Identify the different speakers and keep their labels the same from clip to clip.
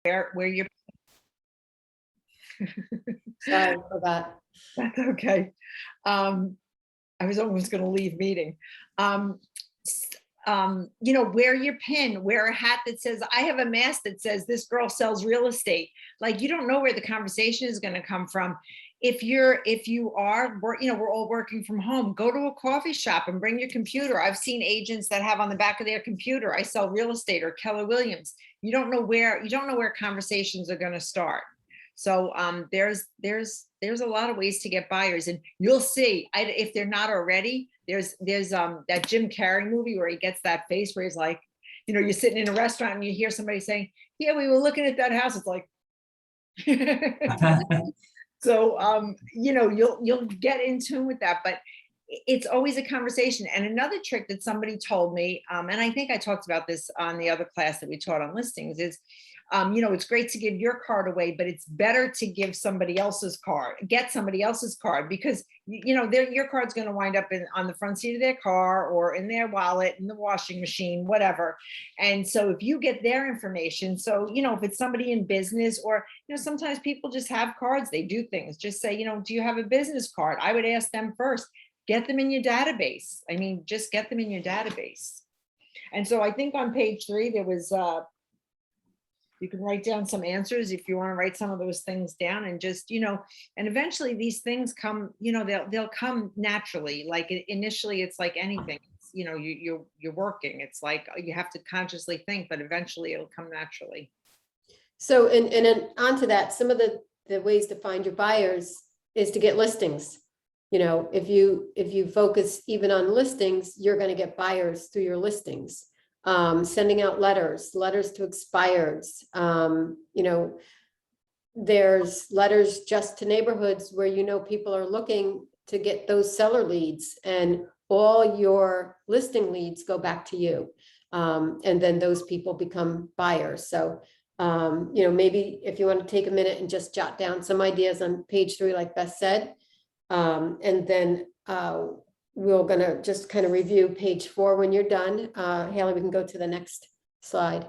Speaker 1: where you're.
Speaker 2: Sorry for that.
Speaker 1: That's okay. I was almost going to leave meeting. Wear your pin, wear a hat that says, I have a mask that says this girl sells real estate. Like, you don't know where the conversation is going to come from. If you are, we're all working from home, go to a coffee shop and bring your computer. I've seen agents that have on the back of their computer, I sell real estate, or Keller Williams. You don't know where conversations are going to start. So there's a lot of ways to get buyers, and you'll see if they're not already. There's that Jim Carrey movie where he gets that face where he's like, you're sitting in a restaurant and you hear somebody saying, yeah, we were looking at that house. It's like, so you'll get in tune with that, but it's always a conversation. And another trick that somebody told me, and I think I talked about this on the other class that we taught on listings, is it's great to give your card away, but it's better to give somebody else's card, get somebody else's card, because your card's going to wind up on the front seat of their car or in their wallet, in the washing machine, whatever. And so if you get their information, so if it's somebody in business, or sometimes people just have cards, they do things, just say, do you have a business card? I would ask them first, get them in your database. I mean, just get them in your database. And so I think on page 3 there was you can write down some answers if you want to write some of those things down, and just, and eventually these things come, they'll come naturally. Like initially it's like anything, it's, you're working. It's like you have to consciously think, but eventually it'll come naturally.
Speaker 2: So, and then onto that, some of the ways to find your buyers is to get listings. If you focus even on listings, you're going to get buyers through your listings. Sending out letters to expireds. There's letters just to neighborhoods where people are looking to get those seller leads, and all your listing leads go back to you. And then those people become buyers. So, maybe if you want to take a minute and just jot down some ideas on page 3, like Beth said, and then we're going to just kind of review page 4 when you're done. Haley, we can go to the next slide.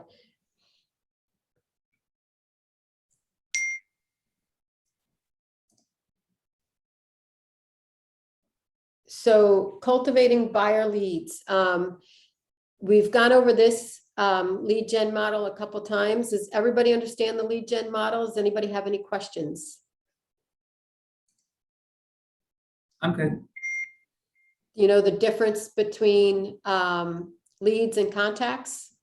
Speaker 2: So cultivating buyer leads. We've gone over this lead gen model a couple times. Does everybody understand the lead gen model? Does anybody have any questions?
Speaker 3: I'm good.
Speaker 2: The difference between leads and contacts?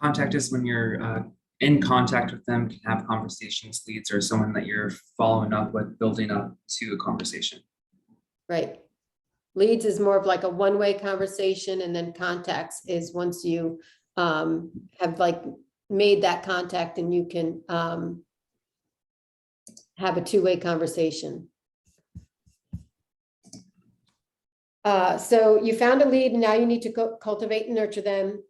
Speaker 3: Contact is when you're in contact with them, can have conversations. Leads are someone that you're following up with, building up to a conversation.
Speaker 2: Right. Leads is more of like a one-way conversation, and then contacts is once you have like made that contact and you can have a two-way conversation. So you found a lead, and now you need to cultivate and nurture them.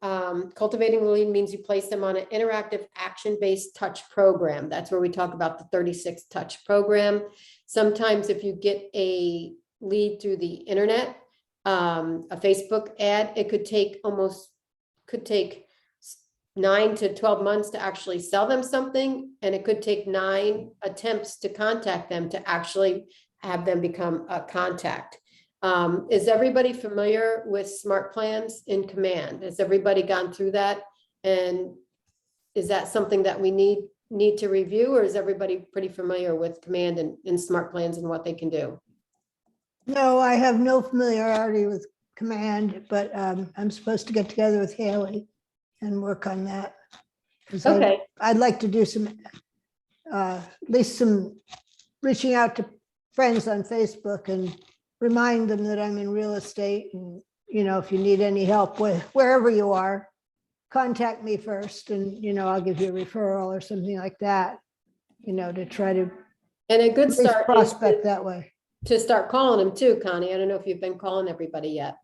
Speaker 2: Cultivating the lead means you place them on an interactive action-based touch program. That's where we talk about the 36 touch program. Sometimes if you get a lead through the internet, a Facebook ad, it could take 9 to 12 months to actually sell them something. And it could take 9 attempts to contact them to actually have them become a contact. Is everybody familiar with Smart Plans in Command? Has everybody gone through that? And is that something that we need to review, or is everybody pretty familiar with Command and Smart Plans and what they can do?
Speaker 4: No, I have no familiarity with Command, but I'm supposed to get together with Haley and work on that.
Speaker 2: Okay.
Speaker 4: I'd like to do some, at least some reaching out to friends on Facebook and remind them that I'm in real estate, and if you need any help with wherever you are, contact me first, and I'll give you a referral or something like that, to try to
Speaker 2: And a good start
Speaker 4: prospect that way.
Speaker 2: To start calling them too, Connie. I don't know if you've been calling everybody yet.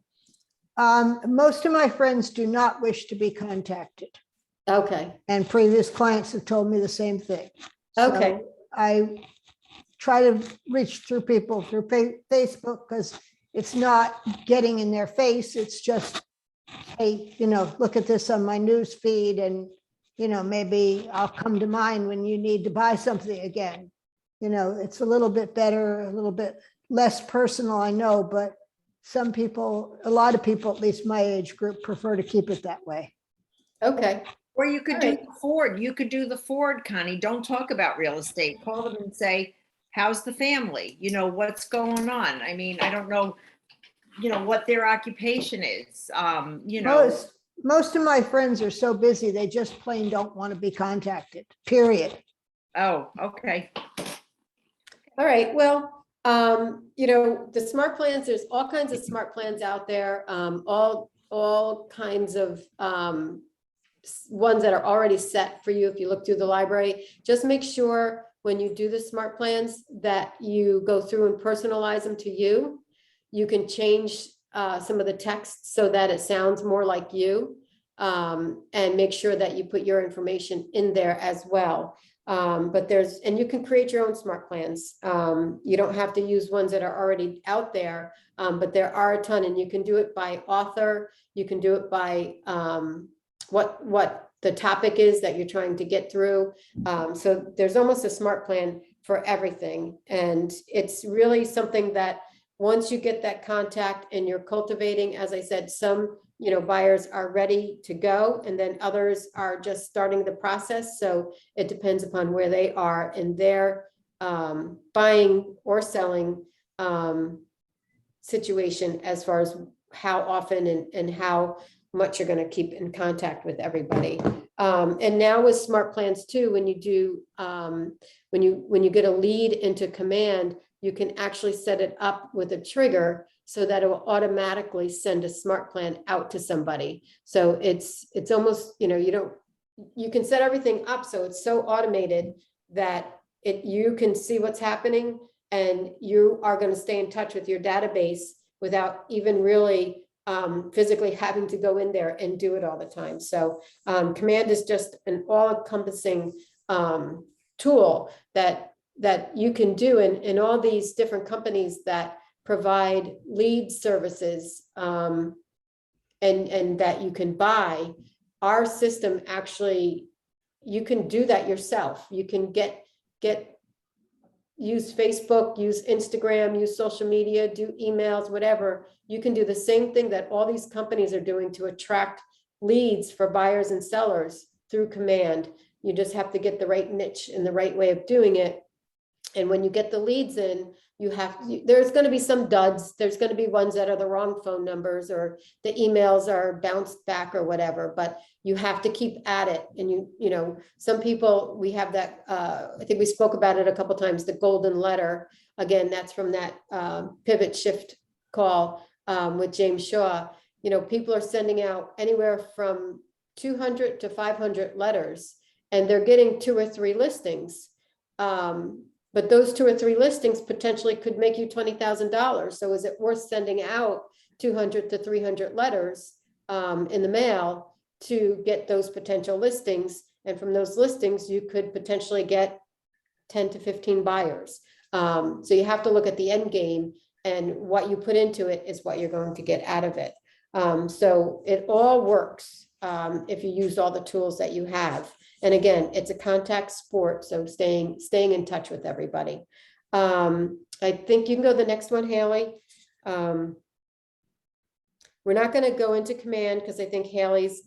Speaker 4: Most of my friends do not wish to be contacted,
Speaker 2: Okay.
Speaker 4: and previous clients have told me the same thing.
Speaker 2: Okay.
Speaker 4: So I try to reach through people through Facebook, because it's not getting in their face. It's just hey, you know, look at this on my news feed and, you know, maybe I'll come to mind when you need to buy something again. You know, it's a little bit better, a little bit less personal, I know, but some people, a lot of people, at least my age group, prefer to keep it that way.
Speaker 2: Okay,
Speaker 1: Or you could
Speaker 2: All
Speaker 1: do
Speaker 2: right.
Speaker 1: the Ford. You could do the Ford, Connie. Don't talk about real estate. Call them and say, how's the family? You know, what's going on? I mean, I don't know, you know, what their occupation is. You know,
Speaker 4: Most of my friends are so busy, they just plain don't want to be contacted, period.
Speaker 1: oh, okay.
Speaker 2: all right, well, you know, the smart plans, there's all kinds of smart plans out there, all kinds of, ones that are already set for you if you look through the library. Just make sure when you do the smart plans that you go through and personalize them to you. You can change some of the text so that it sounds more like you, and make sure that you put your information in there as well. But and you can create your own smart plans. You don't have to use ones that are already out there, but there are a ton, and you can do it by author. You can do it by what the topic is that you're trying to get through. So there's almost a smart plan for everything. And it's really something that once you get that contact and you're cultivating, as I said, some, you know, buyers are ready to go, and then others are just starting the process. So it depends upon where they are in their buying or selling situation, as far as how often and how much you're going to keep in contact with everybody. And now with smart plans too, when you do, when you get a lead into Command, you can actually set it up with a trigger so that it will automatically send a smart plan out to somebody. So it's almost, you know, you can set everything up so it's so automated that you can see what's happening, and you are going to stay in touch with your database without even really physically having to go in there and do it all the time. So Command is just an all-encompassing tool that you can do, and all these different companies that provide lead services and that you can buy. Our system actually, you can do that yourself. You can use Facebook, use Instagram, use social media, do emails, whatever. You can do the same thing that all these companies are doing to attract leads for buyers and sellers through Command. You just have to get the right niche and the right way of doing it. And when you get the leads in, there's going to be some duds. There's going to be ones that are the wrong phone numbers, or the emails are bounced back or whatever, but you have to keep at it. And you know, some people, we have that, I think we spoke about it a couple of times, the golden letter. Again, that's from that pivot shift call with James Shaw. You know, people are sending out anywhere from 200 to 500 letters, and they're getting 2 or 3 listings. But those 2 or 3 listings potentially could make you $20,000. So is it worth sending out 200 to 300 letters in the mail to get those potential listings? And from those listings, you could potentially get 10 to 15 buyers. So you have to look at the end game, and what you put into it is what you're going to get out of it. So it all works if you use all the tools that you have. And again, it's a contact sport, so staying in touch with everybody. I think you can go to the next one, Haley. We're not going to go into Command because I think Haley's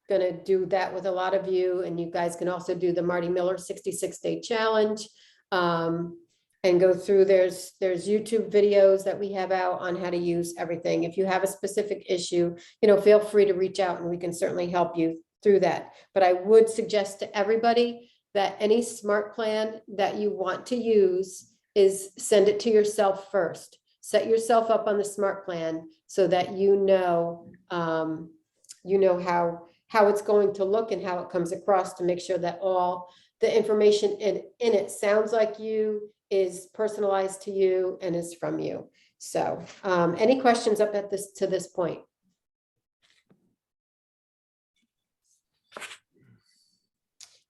Speaker 2: going to do that with a lot of you, and you guys can also do the Marty Miller 66-day challenge and go through. There's YouTube videos that we have out on how to use everything. If you have a specific issue, you know, feel free to reach out and we can certainly help you through that. But I would suggest to everybody that any smart plan that you want to use is send it to yourself first. Set yourself up on the smart plan so that you know how it's going to look and how it comes across, to make sure that all the information in it sounds like you, is personalized to you, and is from you. So any questions up at to this point?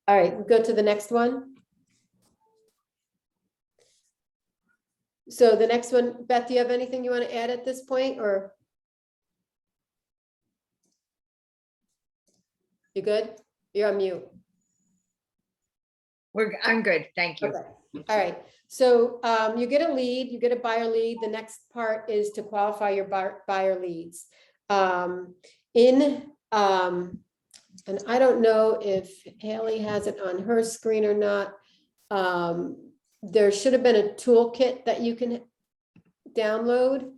Speaker 2: All right, we'll go to the next one. So the next one, Beth, do you have anything you want to add at this point, or? You good? You're on mute.
Speaker 1: I'm good, thank you.
Speaker 2: Okay, all right. So you get a lead, you get a buyer lead. The next part is to qualify your buyer leads. And I don't know if Haley has it on her screen or not. There should have been a toolkit that you can download.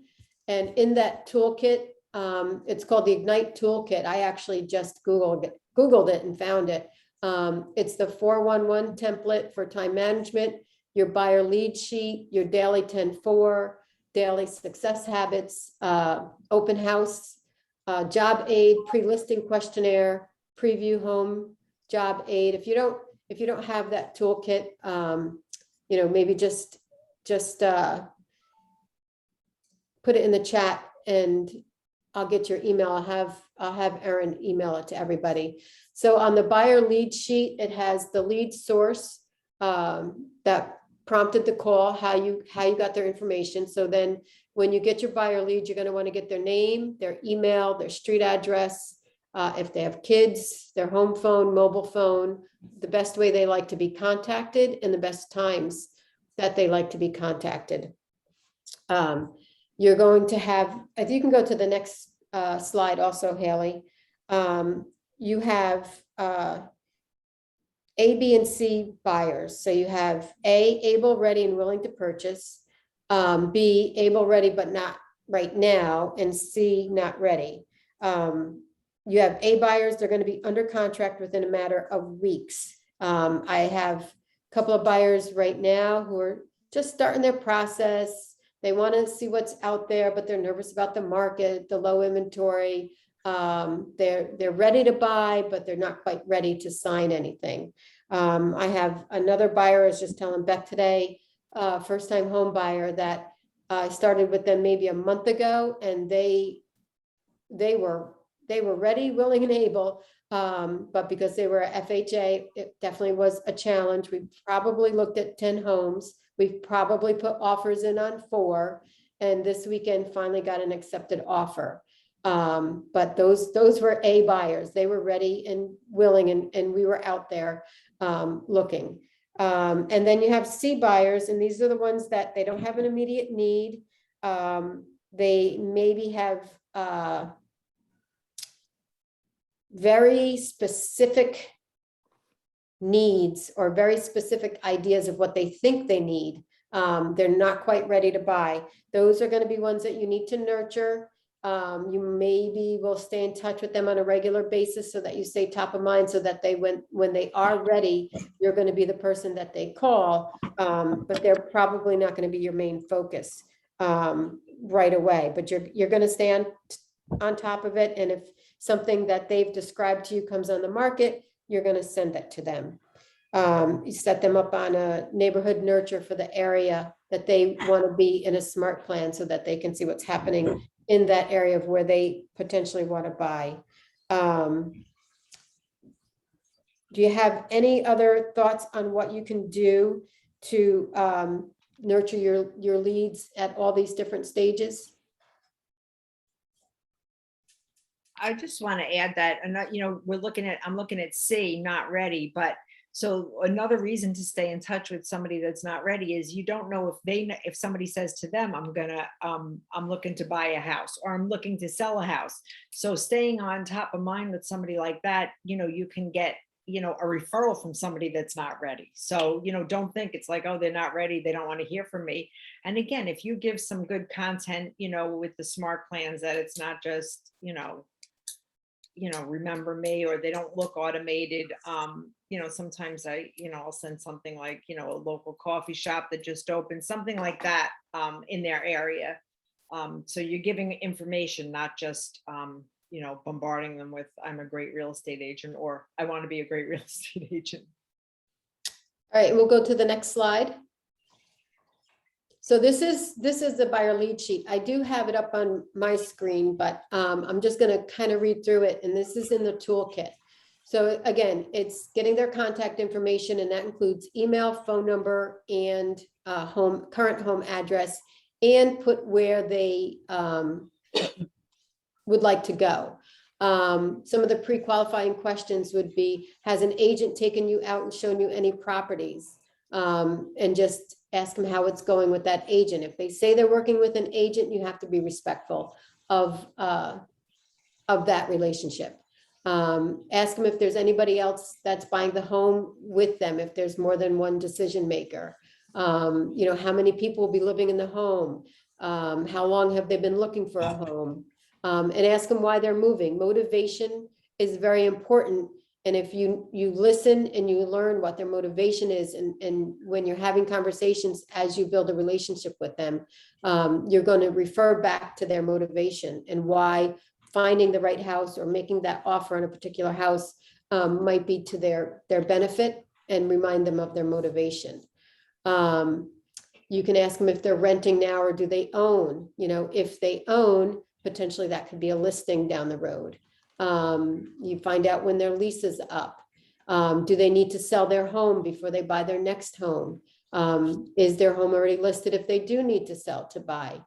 Speaker 2: And in that toolkit, it's called the Ignite Toolkit. I actually just Googled it and found it. It's the 411 template for time management, your buyer lead sheet, your daily 10-4, daily success habits, open house, job aid, pre-listing questionnaire, preview home, job aid. If you don't have that toolkit, maybe just put it in the chat and I'll get your email. I'll have Erin email it to everybody. So on the buyer lead sheet, it has the lead source that prompted the call, how you got their information. So then when you get your buyer lead, you're going to want to get their name, their email, their street address, if they have kids, their home phone, mobile phone, the best way they like to be contacted and the best times that they like to be contacted. You're going to have, if you can go to the next slide also, Haley, you have A, B, and C buyers. So you have A, able, ready, and willing to purchase, B, able, ready, but not right now, and C, not ready. You have A buyers, they're going to be under contract within a matter of weeks. I have a couple of buyers right now who are just starting their process. They want to see what's out there, but they're nervous about the market, the low inventory. They're ready to buy, but they're not quite ready to sign anything. I have another buyer, I was just telling Beth today, first time home buyer that I started with them maybe a month ago, and they were ready, willing, and able. But because they were a FHA, it definitely was a challenge. We probably looked at 10 homes. We've probably put offers in on 4, and this weekend finally got an accepted offer. But those were A buyers. They were ready and willing, and we were out there looking. And then you have C buyers, and these are the ones that they don't have an immediate need. They maybe have very specific needs or very specific ideas of what they think they need. They're not quite ready to buy. Those are going to be ones that you need to nurture. You maybe will stay in touch with them on a regular basis so that you stay top of mind, so that when they are ready, you're going to be the person that they call. But they're probably not going to be your main focus right away. But you're going to stay on top of it. And if something that they've described to you comes on the market, you're going to send that to them. You set them up on a neighborhood nurture for the area that they want to be in a smart plan, so that they can see what's happening in that area of where they potentially want to buy. Do you have any other thoughts on what you can do to nurture your leads at all these different stages?
Speaker 1: I just want to add that, and I'm looking at C, not ready, but so another reason to stay in touch with somebody that's not ready is you don't know if somebody says to them, I'm looking to buy a house, or I'm looking to sell a house. So staying on top of mind with somebody like that, you can get, a referral from somebody that's not ready. So, don't think it's like, oh, they're not ready, they don't want to hear from me. And again, if you give some good content, with the smart plans, that it's not just, remember me, or they don't look automated. Sometimes I'll send something like, a local coffee shop that just opened, something like that, in their area. So you're giving information, not just, bombarding them with, I'm a great real estate agent, or I want to be a great real estate agent.
Speaker 2: All right, we'll go to the next slide. So this is the buyer lead sheet. I do have it up on my screen, but I'm just going to kind of read through it. And this is in the toolkit. So again, it's getting their contact information, and that includes email, phone number, and current home address, and put where they would like to go. Some of the pre-qualifying questions would be, has an agent taken you out and shown you any properties? And just ask them how it's going with that agent. If they say they're working with an agent, you have to be respectful of that relationship. Ask them if there's anybody else that's buying the home with them, if there's more than one decision maker. You know, how many people will be living in the home? How long have they been looking for a home? And ask them why they're moving. Motivation is very important. And if you listen and you learn what their motivation is, and when you're having conversations as you build a relationship with them, you're going to refer back to their motivation and why finding the right house or making that offer on a particular house might be to their benefit, and remind them of their motivation. You can ask them if they're renting now or do they own. You know, if they own, potentially that could be a listing down the road. You find out when their lease is up. Do they need to sell their home before they buy their next home? Is their home already listed if they do need to sell to buy?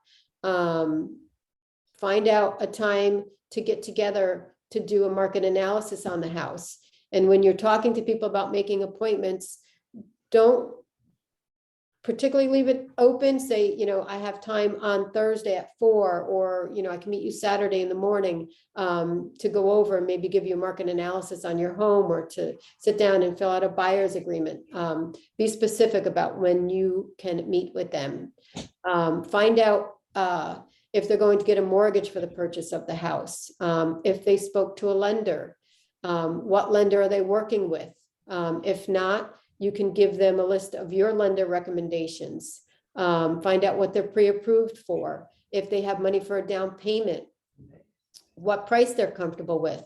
Speaker 2: Find out a time to get together to do a market analysis on the house. And when you're talking to people about making appointments, don't particularly leave it open. Say, you know, I have time on Thursday at 4, or, you know, I can meet you Saturday in the morning to go over and maybe give you a market analysis on your home, or to sit down and fill out a buyer's agreement. Be specific about when you can meet with them. Find out if they're going to get a mortgage for the purchase of the house. If they spoke to a lender, what lender are they working with? If not, you can give them a list of your lender recommendations. Find out what they're pre-approved for. If they have money for a down payment, what price they're comfortable with.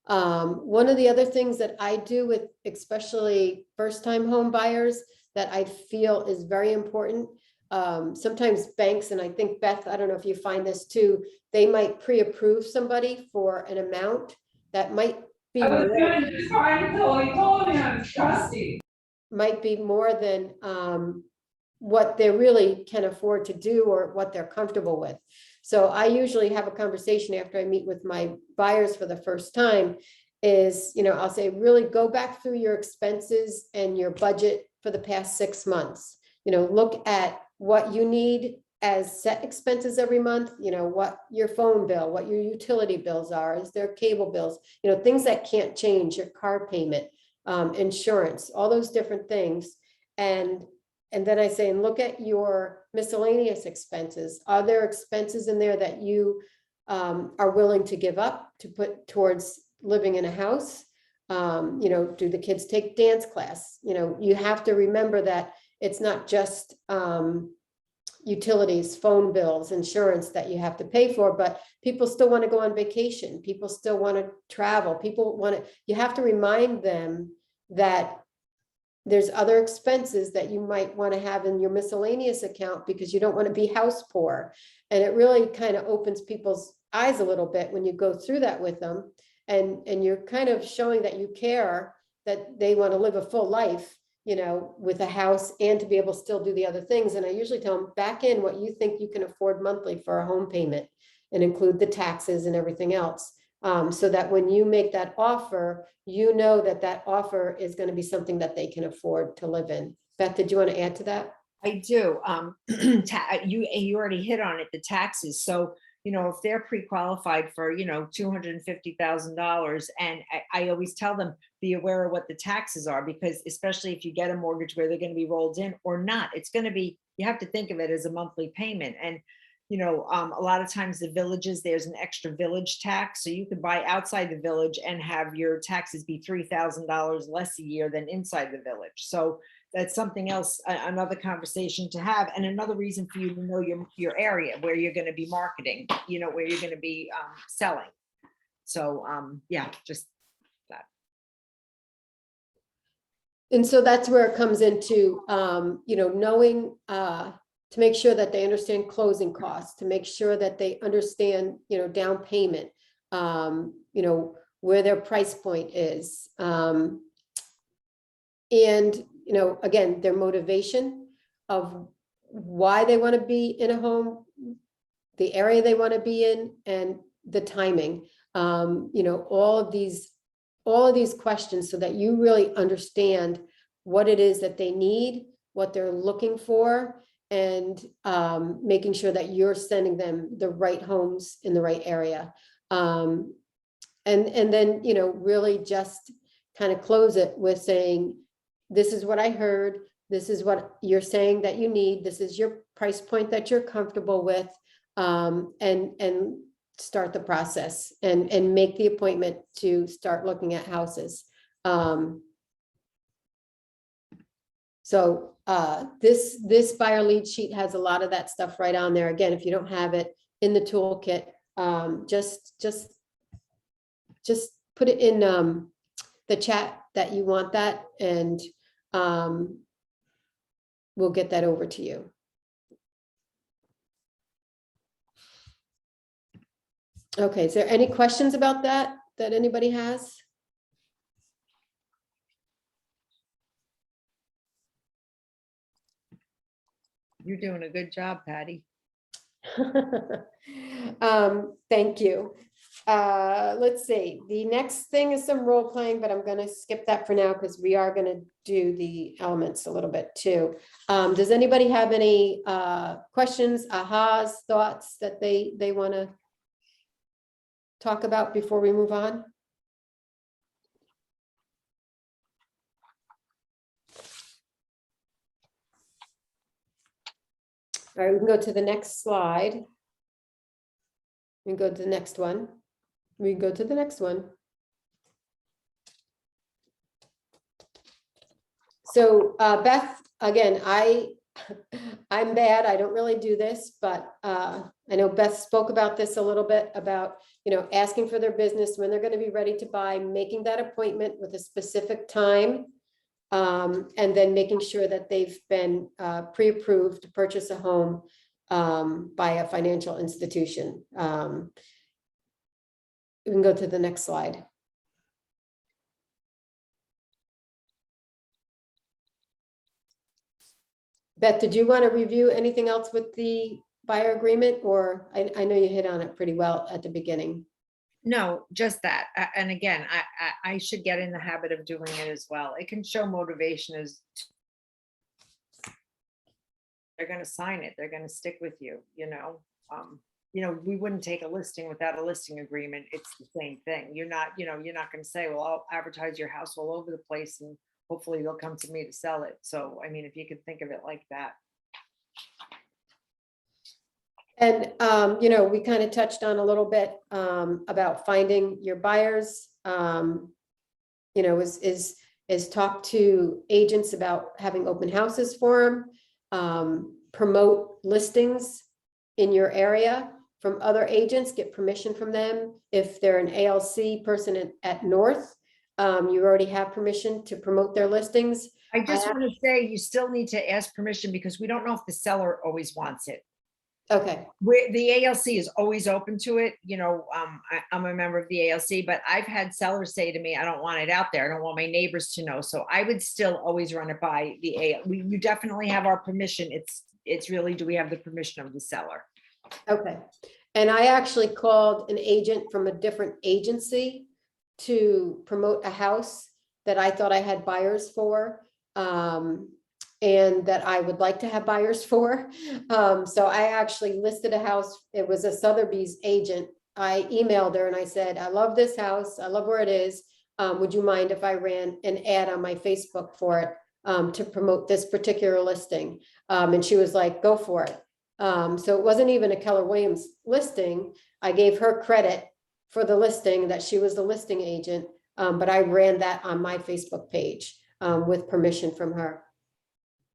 Speaker 2: One of the other things that I do with especially first-time home buyers that I feel is very important. Sometimes banks, and I think Beth, I don't know if you find this too, they might pre-approve somebody for an amount that might be
Speaker 5: I was
Speaker 2: more-
Speaker 5: gonna just try until he told me I'm trusty.
Speaker 2: might be more than what they really can afford to do or what they're comfortable with. So I usually have a conversation after I meet with my buyers for the first time is, you know, I'll say, really go back through your expenses and your budget for the past 6 months. You know, look at what you need as set expenses every month, you know, what your phone bill, what your utility bills are, is there cable bills, you know, things that can't change, your car payment, insurance, all those different things. And then I say, and look at your miscellaneous expenses. Are there expenses in there that you are willing to give up to put towards living in a house? You know, do the kids take dance class? You know, you have to remember that it's not just utilities, phone bills, insurance that you have to pay for, but people still want to go on vacation. People still want to travel. People want to, you have to remind them that there's other expenses that you might want to have in your miscellaneous account because you don't want to be house poor. And it really kind of opens people's eyes a little bit when you go through that with them. And you're kind of showing that you care, that they want to live a full life, you know, with a house and to be able to still do the other things. And I usually tell them, back in what you think you can afford monthly for a home payment and include the taxes and everything else. So that when you make that offer, you know that that offer is going to be something that they can afford to live in. Beth, did you want to add to that?
Speaker 1: I do. You already hit on it, the taxes. So, you know, if they're pre-qualified for, you know, $250,000, and I always tell them, be aware of what the taxes are, because especially if you get a mortgage where they're going to be rolled in or not, it's going to be, you have to think of it as a monthly payment. And, you know, a lot of times the villages, there's an extra village tax. So you could buy outside the village and have your taxes be $3,000 less a year than inside the village. So that's something else, another conversation to have, and another reason for you to know your area where you're going to be marketing, you know, where you're going to be selling. So yeah, just that.
Speaker 2: And so that's where it comes into, you know, knowing to make sure that they understand closing costs, to make sure that they understand, you know, down payment, you know, where their price point is. And, you know, again, their motivation of why they want to be in a home, the area they want to be in, and the timing. You know, all of these questions so that you really understand what it is that they need, what they're looking for, and making sure that you're sending them the right homes in the right area. And then, you know, really just kind of close it with saying, this is what I heard. This is what you're saying that you need. This is your price point that you're comfortable with. And start the process and make the appointment to start looking at houses. So this buyer lead sheet has a lot of that stuff right on there. Again, if you don't have it in the toolkit, just put it in the chat that you want that, and we'll get that over to you. Okay, is there any questions about that anybody has?
Speaker 1: You're doing a good job, Patty.
Speaker 2: Thank you. Let's see, the next thing is some role playing, but I'm gonna skip that for now because we are gonna do the elements a little bit too. Does anybody have any questions, ahas, thoughts that they want to talk about before we move on? All right, we can go to the next slide. We can go to the next one. We can go to the next one. So Beth, again, I'm bad. I don't really do this, but I know Beth spoke about this a little bit about, you know, asking for their business when they're going to be ready to buy, making that appointment with a specific time, and then making sure that they've been pre-approved to purchase a home by a financial institution. We can go to the next slide. Beth, did you want to review anything else with the buyer agreement, or I know you hit on it pretty well at the beginning?
Speaker 1: No, just that. And again, I should get in the habit of doing it as well. It can show motivation as they're going to sign it. They're going to stick with you, you know. We wouldn't take a listing without a listing agreement. It's the same thing. You're not going to say, well, I'll advertise your house all over the place and hopefully they'll come to me to sell it. So, I mean, if you could think of it like that.
Speaker 2: And, we kind of touched on a little bit about finding your buyers, is talk to agents about having open houses for them, promote listings in your area from other agents, get permission from them. If they're an ALC person at North, you already have permission to promote their listings.
Speaker 1: I just want to say you still need to ask permission because we don't know if the seller always wants it.
Speaker 2: Okay.
Speaker 1: The ALC is always open to it. I'm a member of the ALC, but I've had sellers say to me, I don't want it out there. I don't want my neighbors to know. So I would still always run it by the ALC. You definitely have our permission. It's really, do we have the permission of the seller?
Speaker 2: Okay. And I actually called an agent from a different agency to promote a house that I thought I had buyers for. And that I would like to have buyers for. So I actually listed a house. It was a Sotheby's agent. I emailed her and I said, I love this house. I love where it is. Would you mind if I ran an ad on my Facebook for it to promote this particular listing? And she was like, go for it. So it wasn't even a Keller Williams listing. I gave her credit for the listing, that she was the listing agent. But I ran that on my Facebook page with permission from her.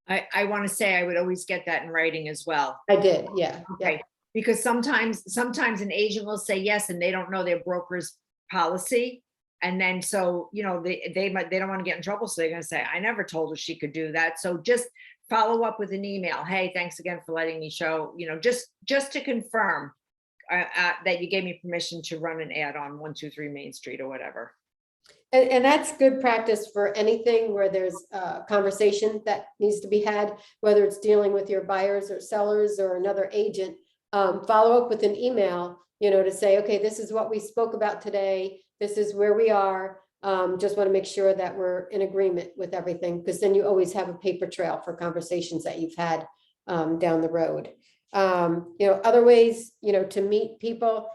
Speaker 1: I want to say I would always get that in writing as well.
Speaker 2: I did, yeah.
Speaker 1: Okay. Because sometimes an agent will say yes and they don't know their broker's policy. And then so, they don't want to get in trouble. So they're going to say, I never told her she could do that. So just follow up with an email. Hey, thanks again for letting me show, just to confirm that you gave me permission to run an ad on 123 Main Street or whatever.
Speaker 2: And that's good practice for anything where there's a conversation that needs to be had, whether it's dealing with your buyers or sellers or another agent. Follow up with an email, to say, okay, this is what we spoke about today. This is where we are. Just want to make sure that we're in agreement with everything, because then you always have a paper trail for conversations that you've had down the road. Other ways, to meet people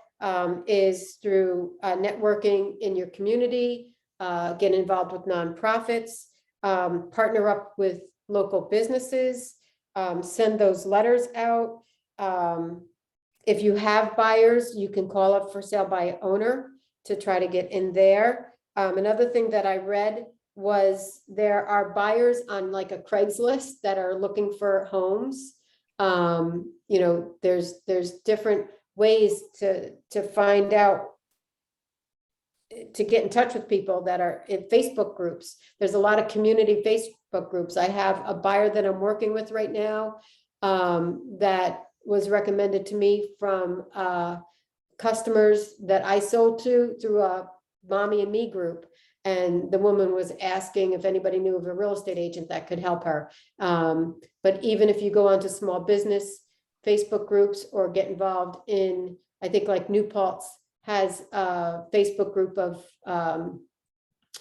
Speaker 2: is through networking in your community, get involved with nonprofits, partner up with local businesses, send those letters out. If you have buyers, you can call up for sale by owner to try to get in there. Another thing that I read was there are buyers on like a Craigslist that are looking for homes. There's different ways to find out, to get in touch with people that are in Facebook groups. There's a lot of community Facebook groups. I have a buyer that I'm working with right now that was recommended to me from customers that I sold to through a Mommy and Me group. And the woman was asking if anybody knew of a real estate agent that could help her. But even if you go onto small business Facebook groups or get involved in, I think like New Paltz has a Facebook group of, I'm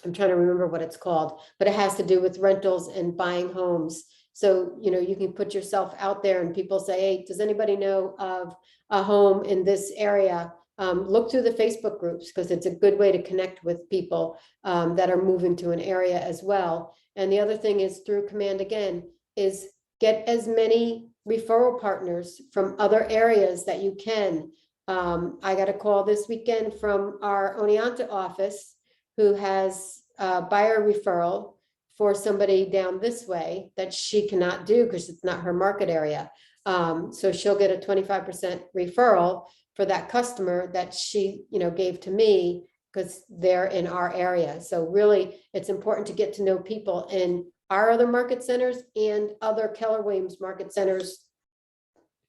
Speaker 2: trying to remember what it's called, but it has to do with rentals and buying homes. So, you can put yourself out there and people say, hey, does anybody know of a home in this area? Look through the Facebook groups, because it's a good way to connect with people that are moving to an area as well. And the other thing is through Command Again is get as many referral partners from other areas that you can. I got a call this weekend from our Oneonta office who has a buyer referral for somebody down this way that she cannot do because it's not her market area. So she'll get a 25% referral for that customer that she, gave to me because they're in our area. So really, it's important to get to know people in our other market centers and other Keller Williams market centers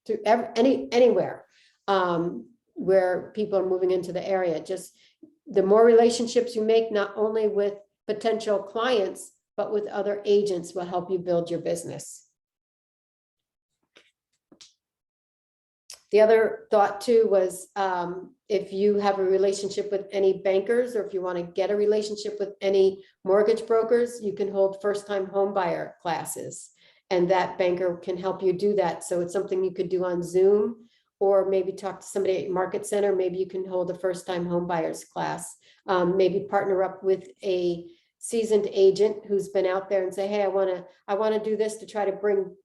Speaker 2: through anywhere where people are moving into the area. Just the more relationships you make, not only with potential clients, but with other agents, will help you build your business. The other thought too was if you have a relationship with any bankers, or if you want to get a relationship with any mortgage brokers, you can hold first-time home buyer classes, and that banker can help you do that. So it's something you could do on Zoom, or maybe talk to somebody at your market center. Maybe you can hold a first-time home buyers class. Maybe partner up with a seasoned agent who's been out there and say, hey, I want to do this to try to bring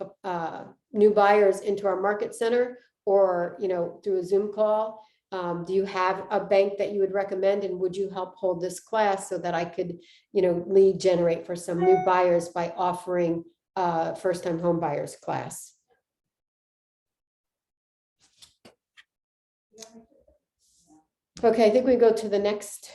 Speaker 2: new buyers into our market center, or through a Zoom call. Do you have a bank that you would recommend, and would you help hold this class so that I could lead generate for some new buyers by offering a first-time home buyers class? Okay, I think we go to the next.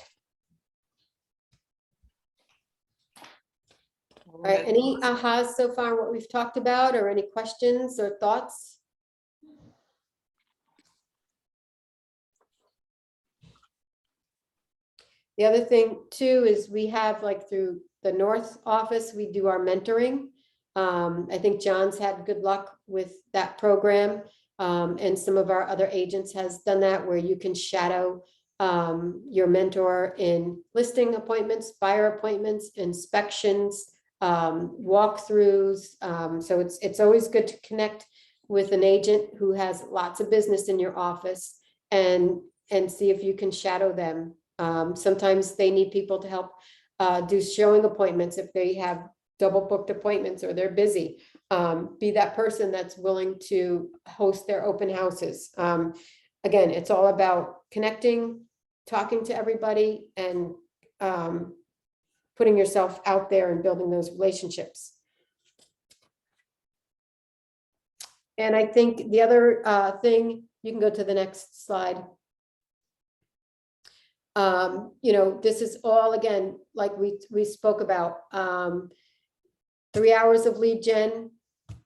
Speaker 2: All right, any ahas so far what we've talked about, or any questions or thoughts? The other thing too is we have, like, through the North office, we do our mentoring. I think John's had good luck with that program. And some of our other agents has done that, where you can shadow your mentor in listing appointments, buyer appointments, inspections, walkthroughs. So it's always good to connect with an agent who has lots of business in your office and see if you can shadow them. Sometimes they need people to help do showing appointments if they have double booked appointments or they're busy. Be that person that's willing to host their open houses. Again, it's all about connecting, talking to everybody, and putting yourself out there and building those relationships. And I think the other thing, you can go to the next slide. This is all, again, like we spoke about, 3 hours of lead gen,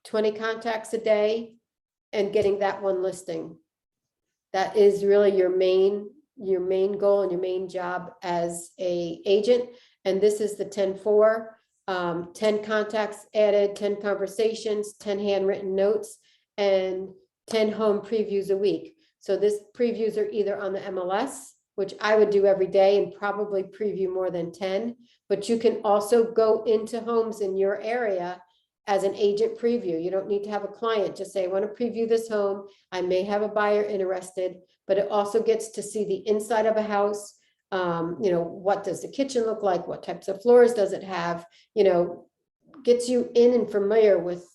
Speaker 2: 20 contacts a day, and getting that one listing. That is really your main goal and your main job as a agent. And this is the 10-4, 10 contacts added, 10 conversations, 10 handwritten notes, and 10 home previews a week. So this previews are either on the MLS, which I would do every day and probably preview more than 10, but you can also go into homes in your area as an agent preview. You don't need to have a client, just say, I want to preview this home. I may have a buyer interested, but it also gets to see the inside of a house. What does the kitchen look like? What types of floors does it have? Gets you in and familiar with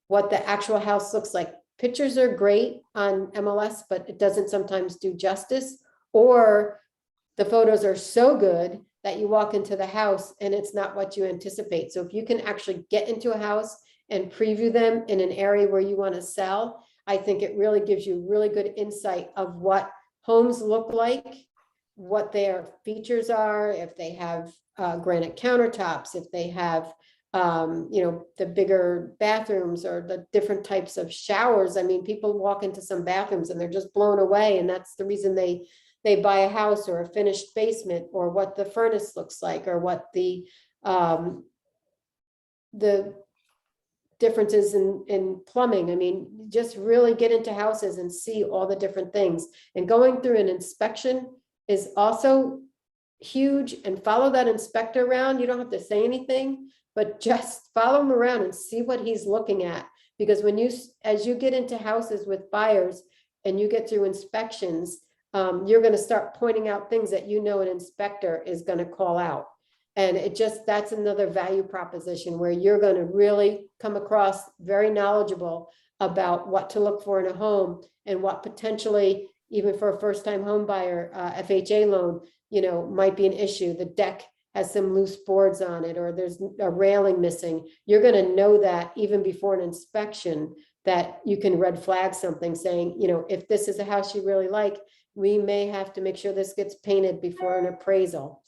Speaker 2: what the actual house looks like. Pictures are great on MLS, but it doesn't sometimes do justice, or the photos are so good that you walk into the house and it's not what you anticipate. So if you can actually get into a house and preview them in an area where you want to sell, I think it really gives you really good insight of what homes look like, what their features are, if they have granite countertops, if they have the bigger bathrooms or the different types of showers. I mean, people walk into some bathrooms and they're just blown away, and that's the reason they buy a house or a finished basement, or what the furnace looks like, or what the differences in plumbing. I mean, just really get into houses and see all the different things. And going through an inspection is also huge, and follow that inspector around. You don't have to say anything, but just follow him around and see what he's looking at. Because as you get into houses with buyers and you get through inspections, you're going to start pointing out things that an inspector is going to call out. And that's another value proposition where you're going to really come across very knowledgeable about what to look for in a home, and what potentially, even for a first-time home buyer, FHA loan, might be an issue. The deck has some loose boards on it, or there's a railing missing. You're going to know that even before an inspection, that you can red flag something, saying, if this is a house you really like, we may have to make sure this gets painted before an appraisal.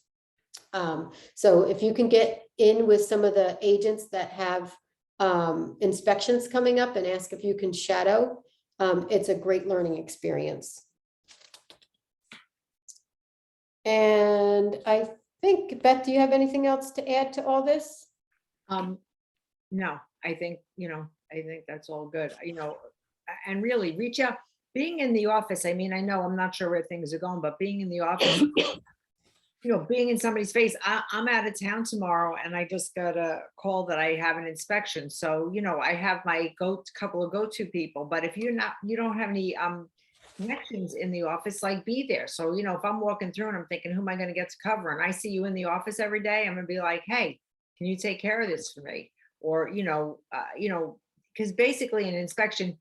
Speaker 2: So if you can get in with some of the agents that have inspections coming up and ask if you can shadow, it's a great learning experience. And I think, Beth, do you have anything else to add to all this?
Speaker 1: No, I think, that's all good, and really reach out. Being in the office, I mean, I know I'm not sure where things are going, but being in the office, being in somebody's face. I'm out of town tomorrow, and I just got a call that I have an inspection. So, I have my couple of go-to people, but if you don't have any connections in the office, be there. So, if I'm walking through and I'm thinking, who am I going to get to cover? And I see you in the office every day, I'm going to be like, hey, can you take care of this for me? Or, because basically an inspection,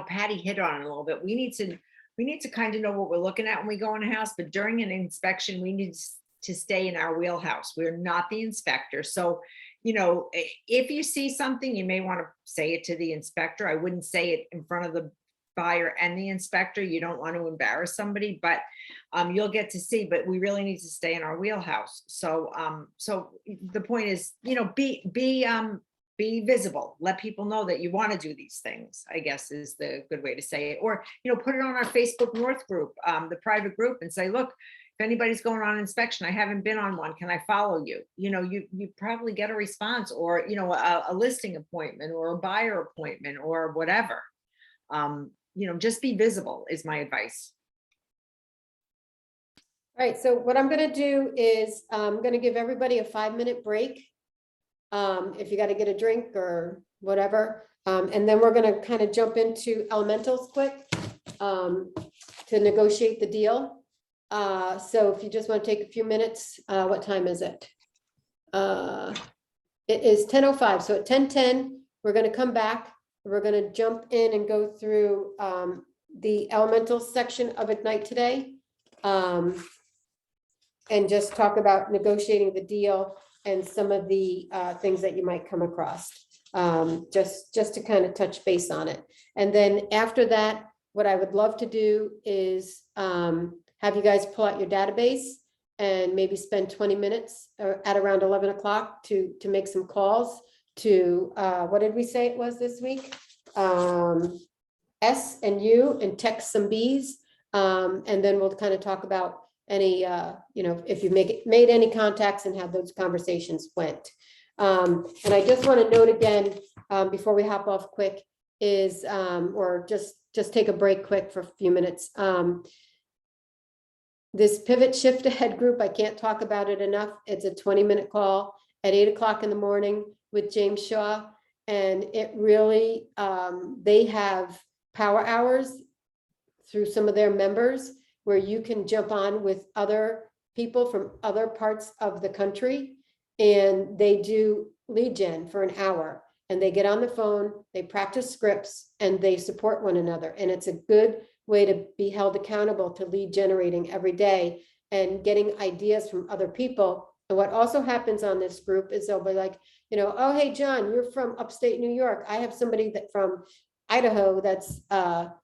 Speaker 1: Patty hit on it a little bit. We need to kind of know what we're looking at when we go in a house, but during an inspection, we need to stay in our wheelhouse. We're not the inspector. So, if you see something, you may want to say it to the inspector. I wouldn't say it in front of the buyer and the inspector. You don't want to embarrass somebody, but you'll get to see, but we really need to stay in our wheelhouse. So the point is, be visible. Let people know that you want to do these things, I guess is the good way to say it. Or, put it on our Facebook North group, the private group, and say, look, if anybody's going on inspection, I haven't been on one, can I follow you? You probably get a response, or, a listing appointment, or a buyer appointment, or whatever. Just be visible is my advice.
Speaker 2: All right, so what I'm going to do is I'm going to give everybody a 5-minute break. If you got to get a drink or whatever, and then we're going to kind of jump into elementals quick to negotiate the deal. So if you just want to take a few minutes, what time is it? It is 10:05. So at 10:10, we're going to come back. We're going to jump in and go through the elemental section of Ignite today, and just talk about negotiating the deal and some of the things that you might come across, just to kind of touch base on it. And then after that, what I would love to do is have you guys pull out your database and maybe spend 20 minutes at around 11 o'clock to make some calls to, what did we say it was this week? S and U, and text some Bs. And then we'll kind of talk about any, if you made any contacts and how those conversations went. And I just want to note again, before we hop off quick, is, or just take a break quick for a few minutes. This pivot shift ahead group, I can't talk about it enough. It's a 20-minute call at 8 o'clock in the morning with James Shaw. And it really, they have power hours through some of their members where you can jump on with other people from other parts of the country. And they do lead gen for an hour, and they get on the phone, they practice scripts, and they support one another. And it's a good way to be held accountable to lead generating every day and getting ideas from other people. And what also happens on this group is they'll be like, oh, hey, John, you're from upstate New York. I have somebody that from Idaho that's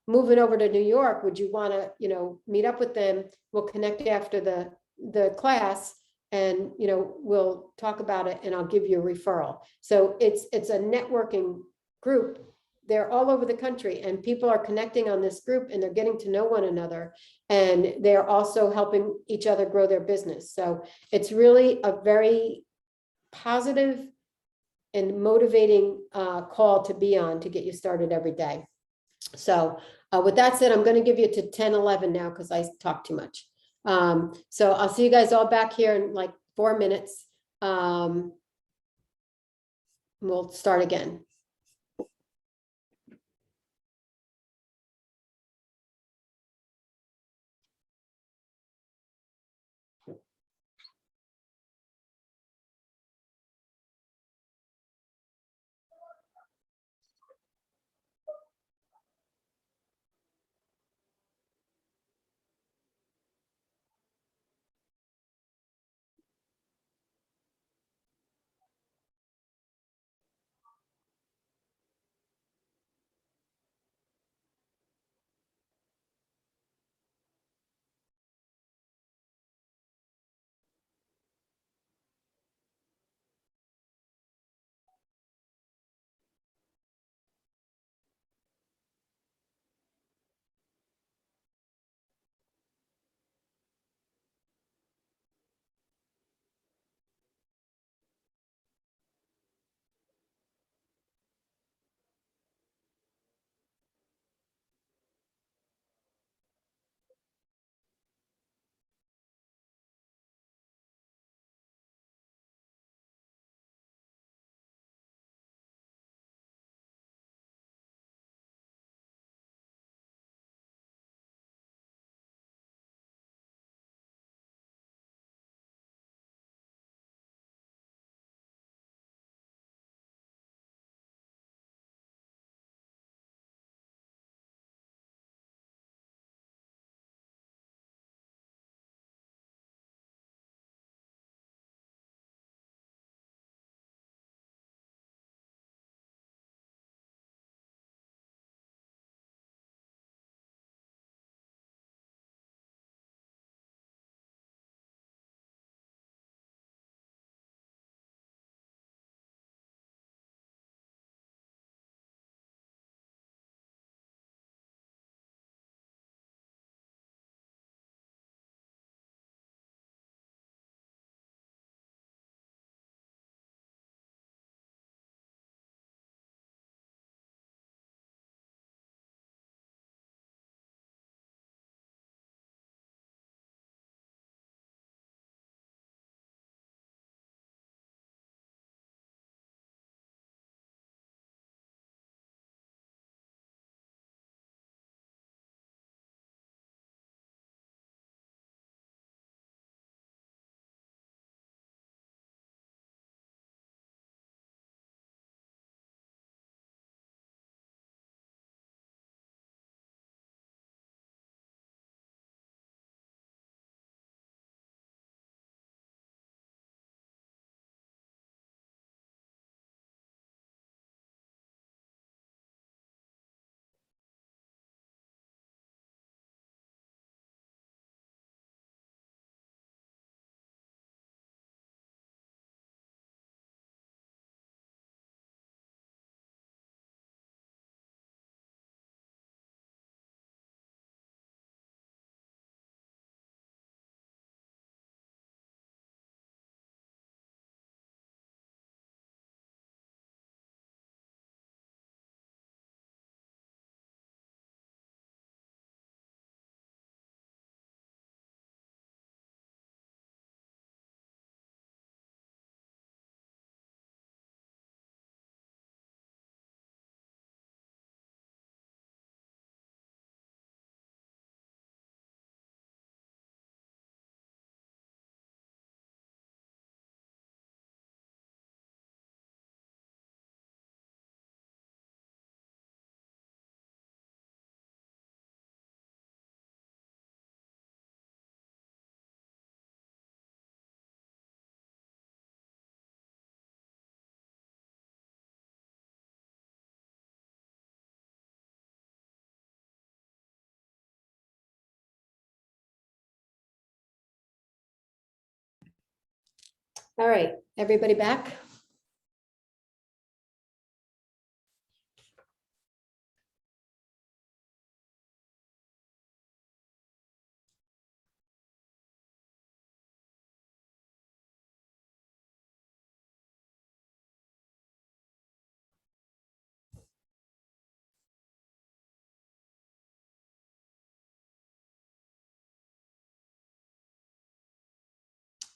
Speaker 2: moving over to New York. Would you want to, meet up with them? We'll connect after the class, and we'll talk about it, and I'll give you a referral. So it's a networking group. They're all over the country, and people are connecting on this group, and they're getting to know one another, and they're also helping each other grow their business. So it's really a very positive and motivating call to be on to get you started every day. So with that said, I'm going to give you to 10:11 now because I talk too much. So I'll see you guys all back here in like 4 minutes. We'll start again. All right, everybody back?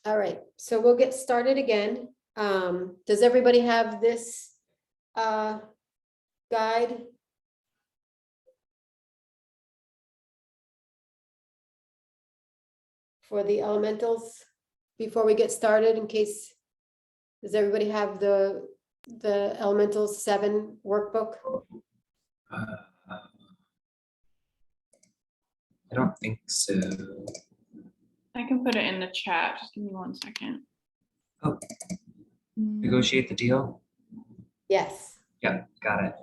Speaker 2: All right, so we'll get started again. Does everybody have this guide? For the elementals before we get started in case, does everybody have the elementals 7 workbook?
Speaker 3: Uh, I don't think so.
Speaker 5: I can put it in the chat. Just give me 1 second.
Speaker 3: Oh. Negotiate the deal?
Speaker 2: Yes.
Speaker 3: Yeah, got it.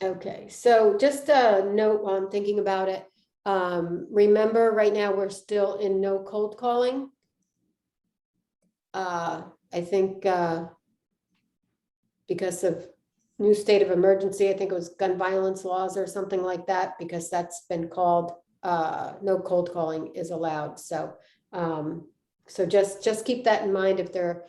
Speaker 2: Okay, so just a note while I'm thinking about it. Remember, right now, we're still in no cold calling. I think because of new state of emergency, I think it was gun violence laws or something like that, because that's been called, no cold calling is allowed, so. So just keep that in mind if there,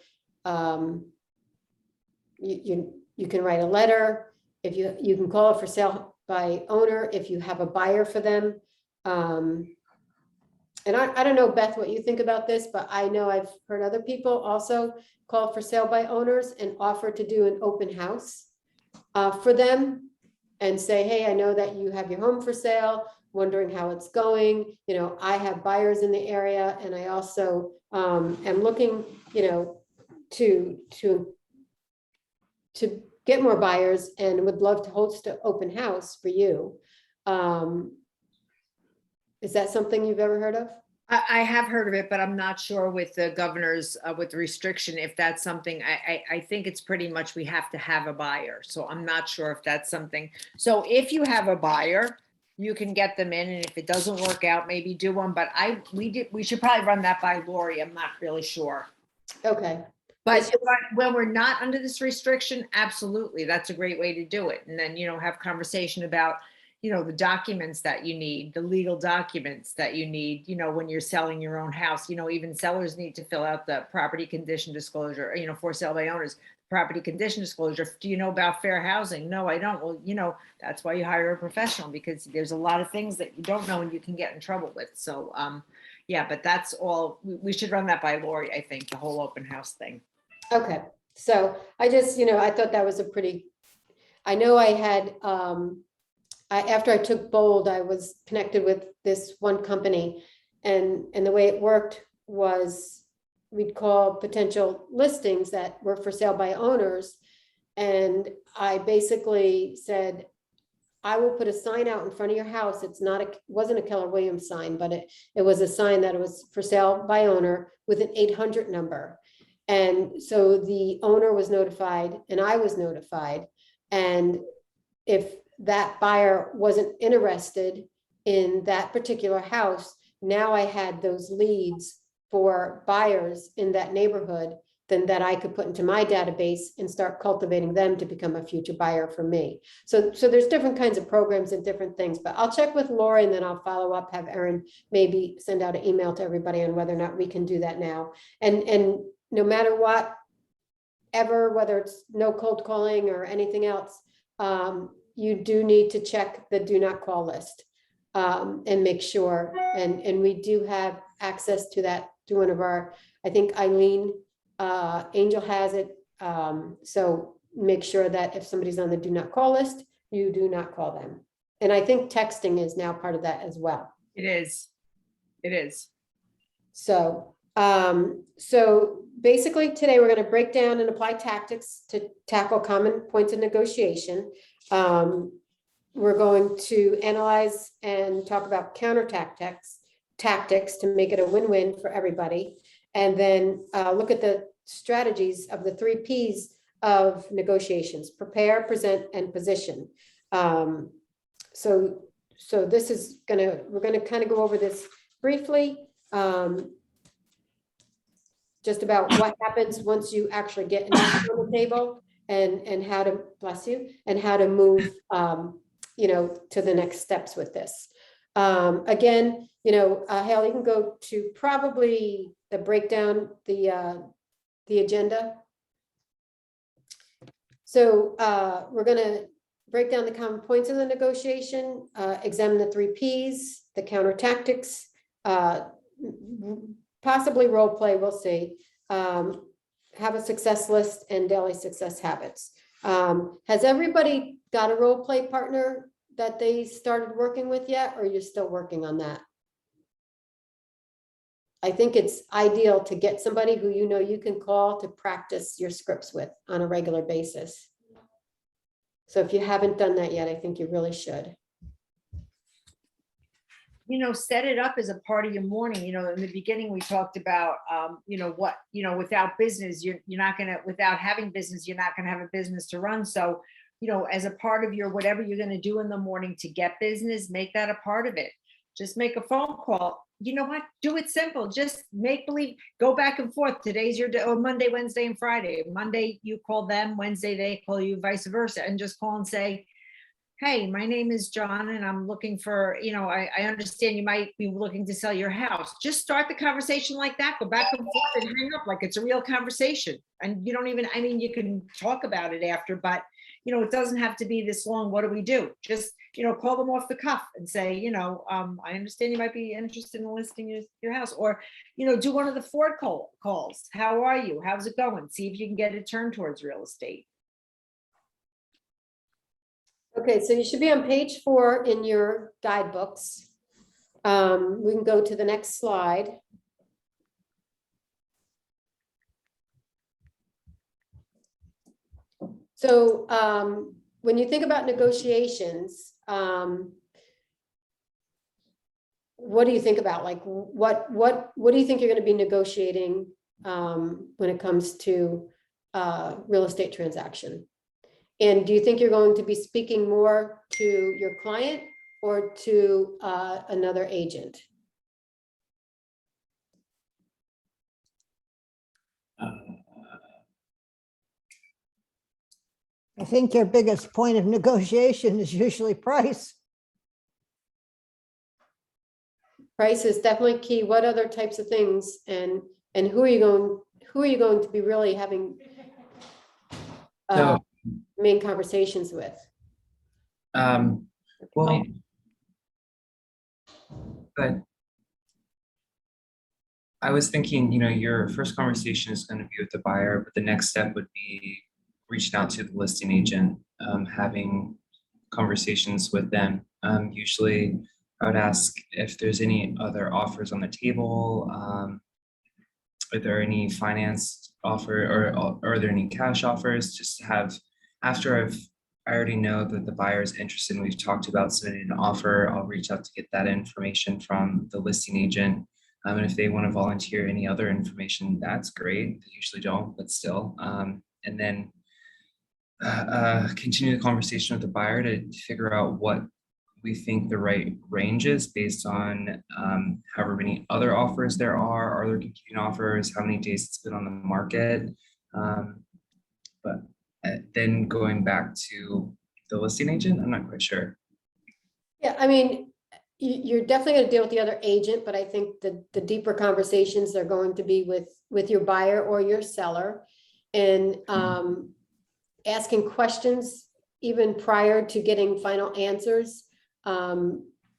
Speaker 2: you can write a letter. If you can call it for sale by owner if you have a buyer for them. And I don't know, Beth, what you think about this, but I know I've heard other people also call for sale by owners and offer to do an open house for them and say, hey, I know that you have your home for sale, wondering how it's going. You know, I have buyers in the area and I also am looking, you know, to get more buyers and would love to host an open house for you. Is that something you've ever heard of?
Speaker 1: I have heard of it, but I'm not sure with the governor's, with the restriction, if that's something, I think it's pretty much we have to have a buyer. So I'm not sure if that's something. So if you have a buyer, you can get them in, and if it doesn't work out, maybe do one, but we should probably run that by Lori. I'm not really sure.
Speaker 2: Okay,
Speaker 1: But when we're not under this restriction, absolutely, that's a great way to do it. And then, you know, have conversation about, you know, the documents that you need, the legal documents that you need, you know, when you're selling your own house. You know, even sellers need to fill out the property condition disclosure, you know, for sale by owners, property condition disclosure. Do you know about fair housing? No, I don't. Well, you know, that's why you hire a professional, because there's a lot of things that you don't know and you can get in trouble with. So, yeah, but that's all. We should run that by Lori, I think, the whole open house thing.
Speaker 2: okay. So I just, you know, I thought that was a pretty, I know I had, after I took Bold, I was connected with this one company, and the way it worked was we'd call potential listings that were for sale by owners. And I basically said, I will put a sign out in front of your house. It's not wasn't a Keller Williams sign, but it was a sign that it was for sale by owner with an 800 number. And so the owner was notified and I was notified. And if that buyer wasn't interested in that particular house, now I had those leads for buyers in that neighborhood, then that I could put into my database and start cultivating them to become a future buyer for me. So there's different kinds of programs and different things, but I'll check with Lori and then I'll follow up, have Erin maybe send out an email to everybody on whether or not we can do that now. And no matter what, ever, whether it's no cold calling or anything else, you do need to check the do not call list and make sure. And we do have access to that through one of our, I think Eileen Angel has it. So make sure that if somebody's on the do not call list, you do not call them. And I think texting is now part of that as well.
Speaker 1: It is. It is.
Speaker 2: So, so basically today we're going to break down and apply tactics to tackle common points of negotiation. We're going to analyze and talk about counter tactics to make it a win-win for everybody. And then look at the strategies of the 3 Ps of negotiations: prepare, present, and position. So this is we're gonna kind of go over this briefly. Just about what happens once you actually get an offer on the table, and how to, bless you, and how to move, to the next steps with this. Again, Hal, you can go to probably the breakdown, the agenda. So we're gonna break down the common points of the negotiation, examine the 3 Ps, the counter tactics, possibly role play, we'll see. Have a success list and daily success habits. Has everybody got a role play partner that they started working with yet, or you're still working on that? I think it's ideal to get somebody who you can call to practice your scripts with on a regular basis. So if you haven't done that yet, I think you really should.
Speaker 1: Set it up as a part of your morning. In the beginning, we talked about, without business, you're not gonna, without having business, you're not gonna have a business to run. So, as a part of your, whatever you're gonna do in the morning to get business, make that a part of it. Just make a phone call. You know what? Do it simple. Just make believe, go back and forth. Today's your day, or Monday, Wednesday, and Friday. Monday, you call them, Wednesday, they call you, vice versa, and just call and say, hey, my name is John and I'm looking for, I understand you might be looking to sell your house. Just start the conversation like that. Go back and forth and hang up like it's a real conversation. And you don't even, you can talk about it after, but it doesn't have to be this long. What do we do? Just, call them off the cuff and say, I understand you might be interested in listing your house, or, do one of the Ford calls. How are you? How's it going? See if you can get it turned towards real estate.
Speaker 2: Okay, so you should be on page 4 in your guidebooks. We can go to the next slide. So when you think about negotiations, what do you think about? Like, what do you think you're going to be negotiating when it comes to real estate transaction? And do you think you're going to be speaking more to your client or to another agent?
Speaker 4: I think your biggest point of negotiation is usually price.
Speaker 2: Price is definitely key. What other types of things, and who are you going to be really having main conversations with?
Speaker 3: Well, but I was thinking, your first conversation is going to be with the buyer, but the next step would be reaching out to the listing agent, having conversations with them. Usually I would ask if there's any other offers on the table. Are there any finance offer, or are there any cash offers? Just to have, after I already know that the buyer is interested and we've talked about submitting an offer, I'll reach out to get that information from the listing agent. And if they want to volunteer any other information, that's great. They usually don't, but still. And then continue the conversation with the buyer to figure out what we think the right range is based on however many other offers there are there competing offers, how many days it's been on the market. But then going back to the listing agent, I'm not quite sure.
Speaker 2: Yeah, you're definitely going to deal with the other agent, but I think the deeper conversations are going to be with your buyer or your seller, and asking questions even prior to getting final answers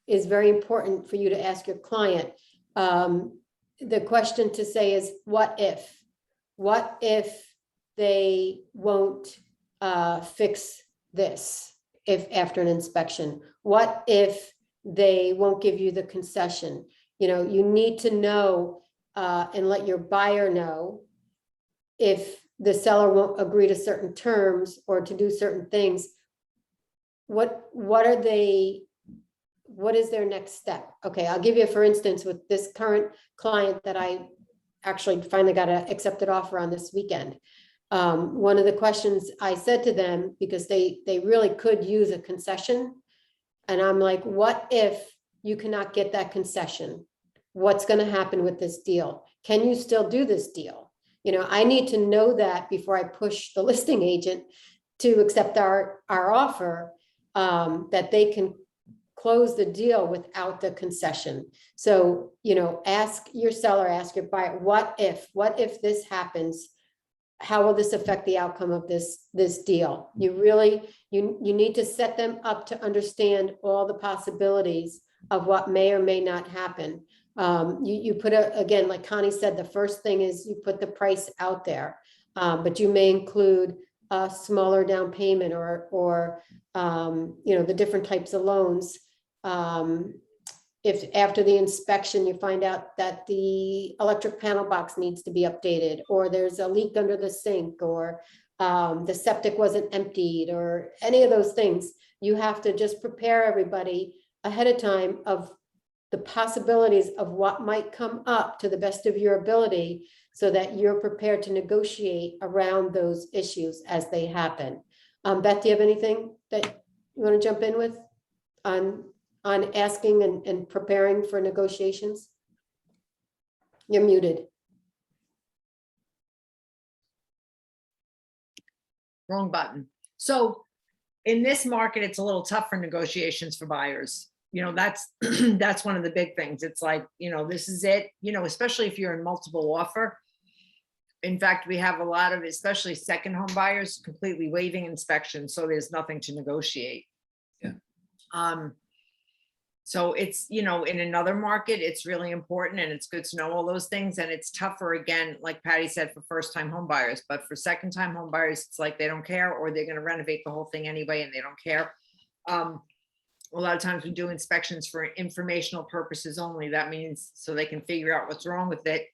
Speaker 2: is very important for you to ask your client. The question to say is, what if they won't fix this if after an inspection? What if they won't give you the concession? You need to know and let your buyer know if the seller won't agree to certain terms or to do certain things. What is their next step? Okay, I'll give you, for instance, with this current client that I actually finally got an accepted offer on this weekend. One of the questions I said to them, because they really could use a concession. And I'm like, what if you cannot get that concession? What's going to happen with this deal? Can you still do this deal? You know, I need to know that before I push the listing agent to accept our offer, that they can close the deal without the concession. So, you know, ask your seller, ask your buyer, what if this happens? How will this affect the outcome of this deal? You really, you need to set them up to understand all the possibilities of what may or may not happen. You put again, like Connie said, the first thing is you put the price out there, but you may include a smaller down payment or you know, the different types of loans. If after the inspection, you find out that the electric panel box needs to be updated, or there's a leak under the sink, or the septic wasn't emptied, or any of those things, you have to just prepare everybody ahead of time of the possibilities of what might come up to the best of your ability, so that you're prepared to negotiate around those issues as they happen. Beth, do you have anything that you want to jump in with on asking and preparing for negotiations? You're muted.
Speaker 1: Wrong button. So in this market, it's a little tough for negotiations for buyers. You know, that's that's one of the big things. It's like, you know, this is it, you know, especially if you're in multiple offer. In fact, we have a lot of, especially second home buyers, completely waiving inspection, so there's nothing to negotiate.
Speaker 3: Yeah.
Speaker 1: So it's, you know, in another market, it's really important and it's good to know all those things. And it's tougher, again, like Patty said, for first time home buyers, but for second time home buyers, it's like they don't care, or they're going to renovate the whole thing anyway and they don't care. A lot of times we do inspections for informational purposes only. That means so they can figure out what's wrong with it.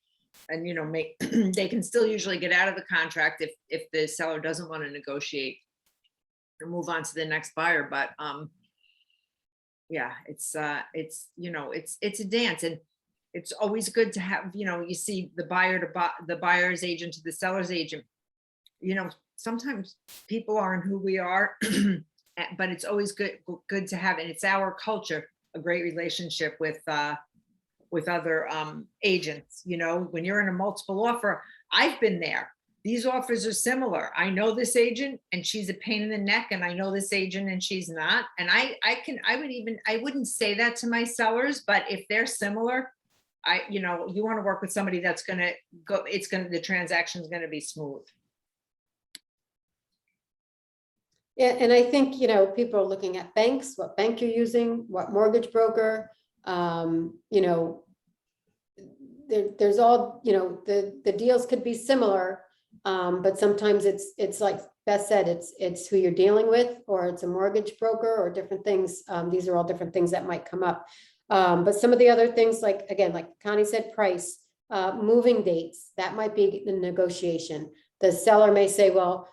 Speaker 1: And, you know, make they can still usually get out of the contract if the seller doesn't want to negotiate or move on to the next buyer. But yeah, it's you know, it's a dance, and it's always good to have, you know, you see the buyer to the buyer's agent to the seller's agent. You know, sometimes people aren't who we are, but it's always good to have, and it's our culture, a great relationship with other agents. You know, when you're in a multiple offer, I've been there. These offers are similar. I know this agent and she's a pain in the neck, and I know this agent and she's not. And I wouldn't say that to my sellers, but if they're similar, you know, you want to work with somebody that's going to go, the transaction is going to be smooth.
Speaker 2: Yeah, and I think, you know, people are looking at banks, what bank you're using, what mortgage broker, you know, there's all, you know, the deals could be similar, but sometimes it's like Beth said, it's who you're dealing with, or it's a mortgage broker, or different things. These are all different things that might come up. But some of the other things, like, again, like Connie said, price, moving dates, that might be the negotiation. The seller may say, well,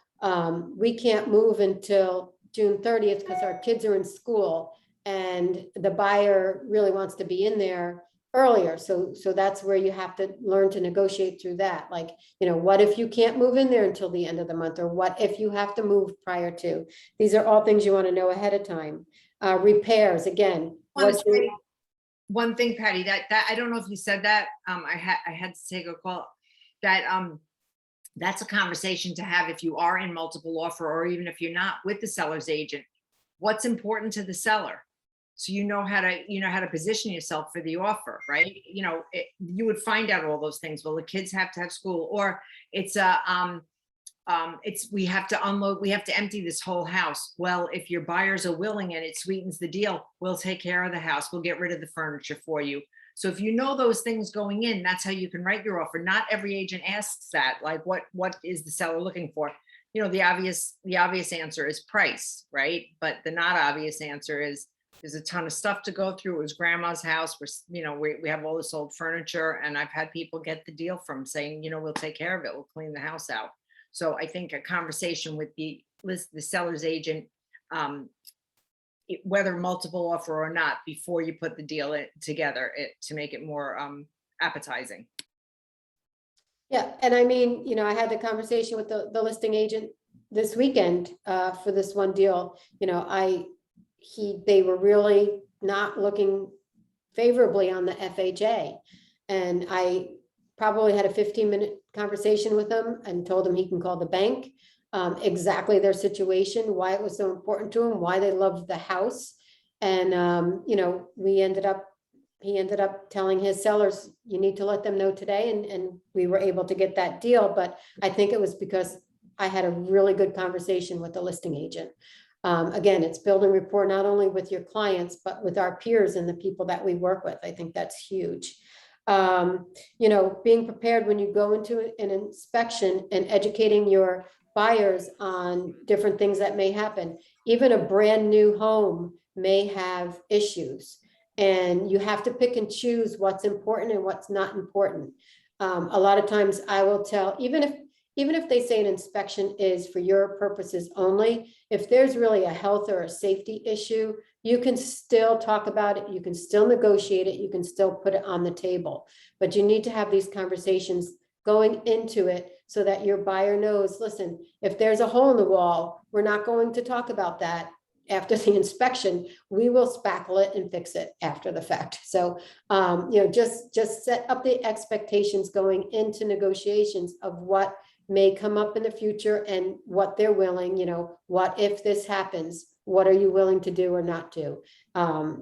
Speaker 2: we can't move until June 30th because our kids are in school, and the buyer really wants to be in there earlier. So that's where you have to learn to negotiate through that. Like, you know, what if you can't move in there until the end of the month, or what if you have to move prior to? These are all things you want to know ahead of time. Repairs, again.
Speaker 1: One thing, Patty, that I don't know if you said that, I had to take a call, that that's a conversation to have if you are in multiple offer, or even if you're not, with the seller's agent. What's important to the seller, so you know how to position yourself for the offer, right? You know, you would find out all those things. Well, the kids have to have school, or it's we have to unload, we have to empty this whole house. Well, if your buyers are willing and it sweetens the deal, we'll take care of the house, we'll get rid of the furniture for you. So if you know those things going in, that's how you can write your offer. Not every agent asks that, like, what is the seller looking for? You know, the obvious answer is price, right? But the not obvious answer is there's a ton of stuff to go through. It was grandma's house. We have all this old furniture, and I've had people get the deal from saying, you know, we'll take care of it, we'll clean the house out. So I think a conversation with the seller's agent, whether multiple offer or not, before you put the deal together, to make it more appetizing.
Speaker 2: Yeah, and I mean, I had the conversation with the listing agent this weekend for this one deal. They were really not looking favorably on the FHA. And I probably had a 15-minute conversation with him and told him he can call the bank, exactly their situation, why it was so important to him, why they loved the house. And, he ended up telling his sellers, you need to let them know today. And we were able to get that deal. But I think it was because I had a really good conversation with the listing agent. Again, it's building rapport not only with your clients, but with our peers and the people that we work with. I think that's huge. Being prepared when you go into an inspection and educating your buyers on different things that may happen. Even a brand new home may have issues. And you have to pick and choose what's important and what's not important. A lot of times I will tell, even if they say an inspection is for your purposes only, if there's really a health or a safety issue, you can still talk about it, you can still negotiate it, you can still put it on the table. But you need to have these conversations going into it so that your buyer knows, listen, if there's a hole in the wall, we're not going to talk about that after the inspection. We will spackle it and fix it after the fact. So, just set up the expectations going into negotiations of what may come up in the future and what they're willing, what if this happens, what are you willing to do or not do?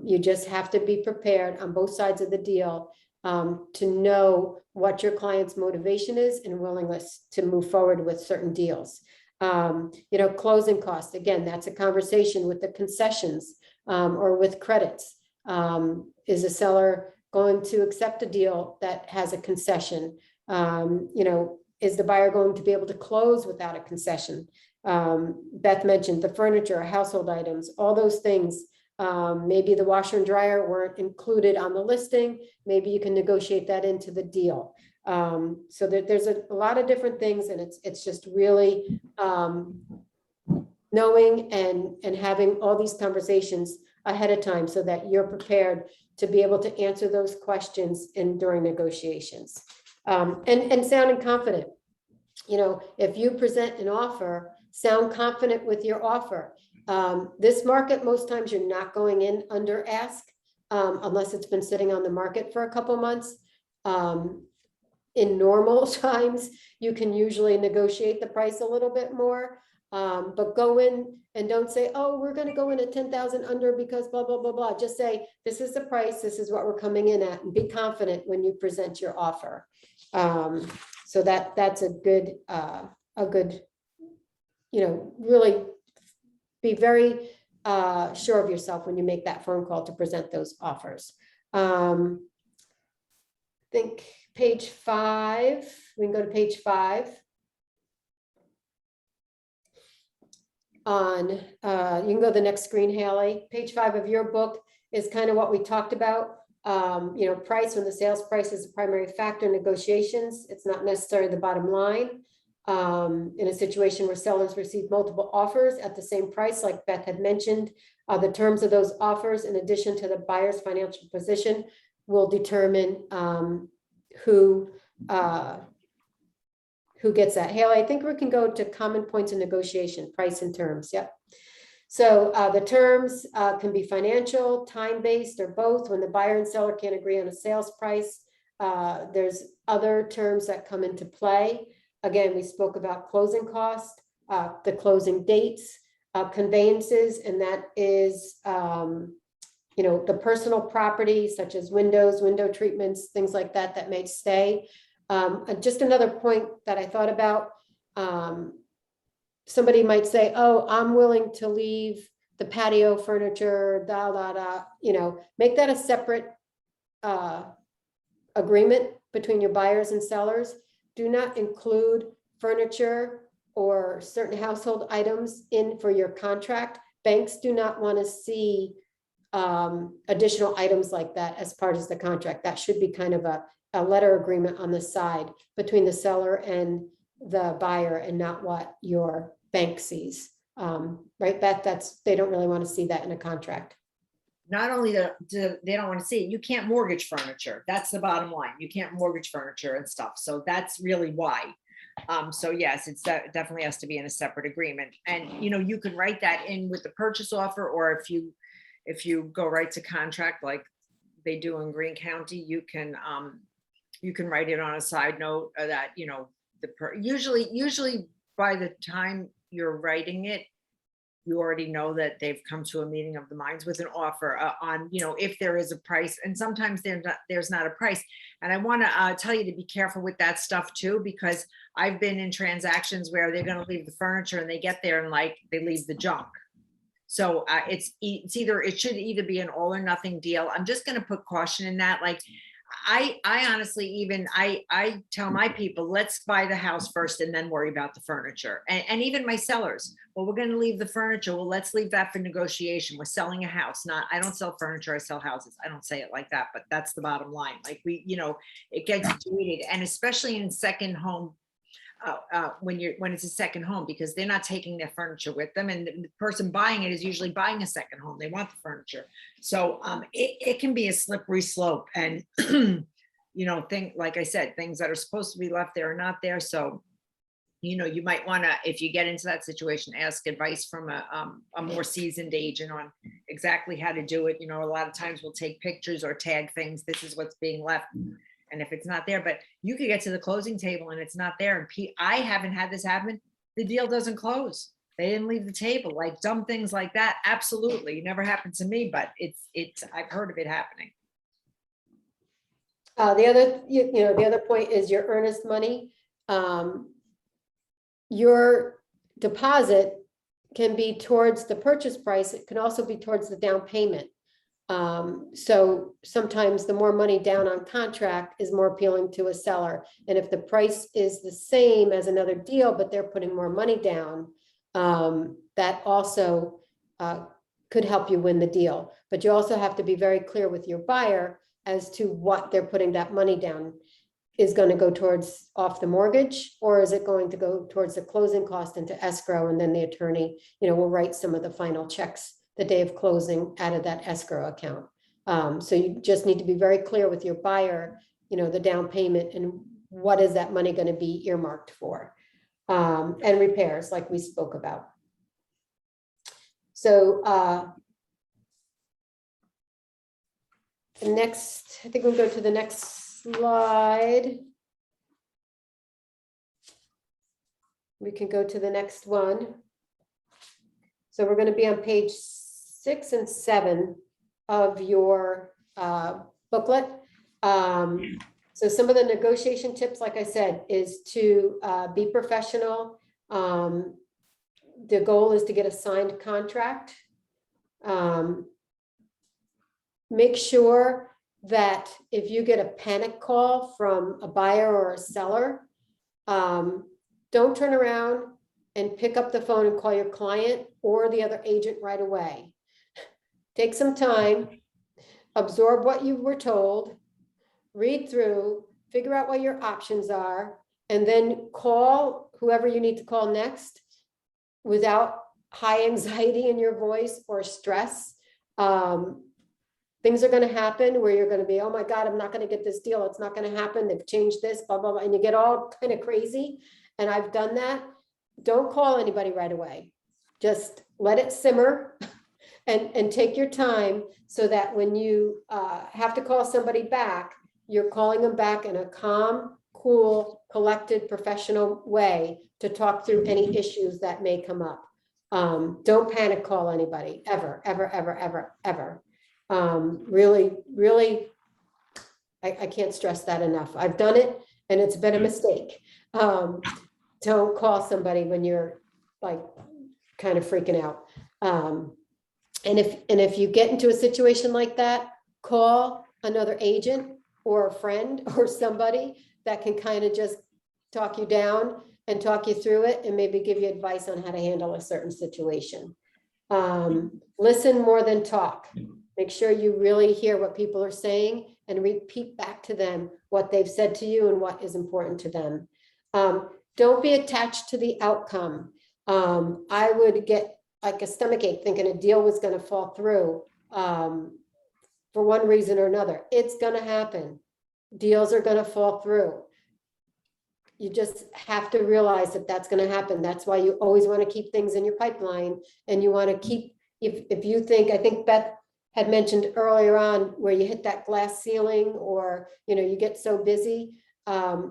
Speaker 2: You just have to be prepared on both sides of the deal to know what your client's motivation is and willingness to move forward with certain deals. Closing costs, again, that's a conversation with the concessions or with credits. Is a seller going to accept a deal that has a concession? Is the buyer going to be able to close without a concession? Beth mentioned the furniture, household items, all those things. Maybe the washer and dryer weren't included on the listing. Maybe you can negotiate that into the deal. So there's a lot of different things, and it's just really knowing and having all these conversations ahead of time so that you're prepared to be able to answer those questions during negotiations. And sounding confident. If you present an offer, sound confident with your offer. This market, most times you're not going in under ask unless it's been sitting on the market for a couple months. In normal times, you can usually negotiate the price a little bit more, but go in and don't say, oh, we're going to go in at 10,000 under because blah, blah, blah, blah. Just say, this is the price, this is what we're coming in at, and be confident when you present your offer. So that's a good, really be very sure of yourself when you make that phone call to present those offers. I think page 5, we can go to page 5. You can go to the next screen, Haley. Page 5 of your book is kind of what we talked about. Price, when the sales price is a primary factor in negotiations, it's not necessarily the bottom line. In a situation where sellers receive multiple offers at the same price, like Beth had mentioned, the terms of those offers, in addition to the buyer's financial position, will determine who gets that. Haley, I think we can go to common points of negotiation, price and terms. Yep. So the terms can be financial, time-based, or both. When the buyer and seller can't agree on a sales price, there's other terms that come into play. Again, we spoke about closing costs, the closing dates, conveyances, and that is, the personal property such as windows, window treatments, things like that, that may stay. Just another point that I thought about, somebody might say, oh, I'm willing to leave the patio furniture, make that a separate agreement between your buyers and sellers. Do not include furniture or certain household items in for your contract. Banks do not want to see additional items like that as part of the contract. That should be kind of a letter agreement on the side between the seller and the buyer, and not what your bank sees. Right, Beth? They don't really want to see that in a contract.
Speaker 1: not only they don't want to see it, you can't mortgage furniture. That's the bottom line. You can't mortgage furniture and stuff. So that's really why. So yes, definitely has to be in a separate agreement. And, you can write that in with the purchase offer, or if you go right to contract, like they do in Greene County, you can write it on a side note that, usually by the time you're writing it, you already know that they've come to a meeting of the minds with an offer on, if there is a price, and sometimes there's not a price. And I want to tell you to be careful with that stuff too, because I've been in transactions where they're going to leave the furniture and they get there and they leave the junk. So it should either be an all or nothing deal. I'm just going to put caution in that. Like, I honestly, I tell my people, let's buy the house first and then worry about the furniture. And even my sellers, well, we're going to leave the furniture. Well, let's leave that for negotiation. We're selling a house. I don't sell furniture. I sell houses. I don't say it like that, but that's the bottom line. Like it gets dated, and especially in second home, when it's a second home, because they're not taking their furniture with them, and the person buying it is usually buying a second home. They want the furniture. So it can be a slippery slope, and like I said, things that are supposed to be left there are not there. So you might want to, if you get into that situation, ask advice from a more seasoned agent on exactly how to do it. A lot of times we'll take pictures or tag things. This is what's being left. And if it's not there, but you could get to the closing table and it's not there. And I haven't had this happen. The deal doesn't close. They didn't leave the table, like dumb things like that. Absolutely. It never happened to me, but I've heard of it happening.
Speaker 2: The other point is your earnest money. Your deposit can be towards the purchase price. It can also be towards the down payment. So sometimes the more money down on contract is more appealing to a seller. And if the price is the same as another deal, but they're putting more money down, that also could help you win the deal. But you also have to be very clear with your buyer as to what they're putting that money down. Is going to go towards off the mortgage, or is it going to go towards the closing cost into escrow? And then the attorney, will write some of the final checks the day of closing out of that escrow account. So you just need to be very clear with your buyer, the down payment and what is that money going to be earmarked for, and repairs like we spoke about. So next, I think we'll go to the next slide. We can go to the next one. So we're going to be on page 6 and 7 of your booklet. So some of the negotiation tips, like I said, is to be professional. The goal is to get a signed contract. Make sure that if you get a panic call from a buyer or a seller, don't turn around and pick up the phone and call your client or the other agent right away. Take some time, absorb what you were told, read through, figure out what your options are, and then call whoever you need to call next without high anxiety in your voice or stress. Things are going to happen where you're going to be, oh my God, I'm not going to get this deal. It's not going to happen. They've changed this, blah, blah, blah. And you get all kind of crazy. And I've done that. Don't call anybody right away. Just let it simmer and take your time so that when you have to call somebody back, you're calling them back in a calm, cool, collected, professional way to talk through any issues that may come up. Don't panic call anybody ever, ever, ever, ever, ever. Really, I can't stress that enough. I've done it and it's been a mistake. Don't call somebody when you're like kind of freaking out. And if you get into a situation like that, call another agent or a friend or somebody that can kind of just talk you down and talk you through it and maybe give you advice on how to handle a certain situation. Listen more than talk. Make sure you really hear what people are saying and repeat back to them what they've said to you and what is important to them. Don't be attached to the outcome. I would get like a stomachache thinking a deal was going to fall through for one reason or another. It's gonna happen. Deals are gonna fall through. You just have to realize that that's gonna happen. That's why you always want to keep things in your pipeline, and you want to keep, if you think, I think Beth had mentioned earlier on where you hit that glass ceiling, or, you get so busy. I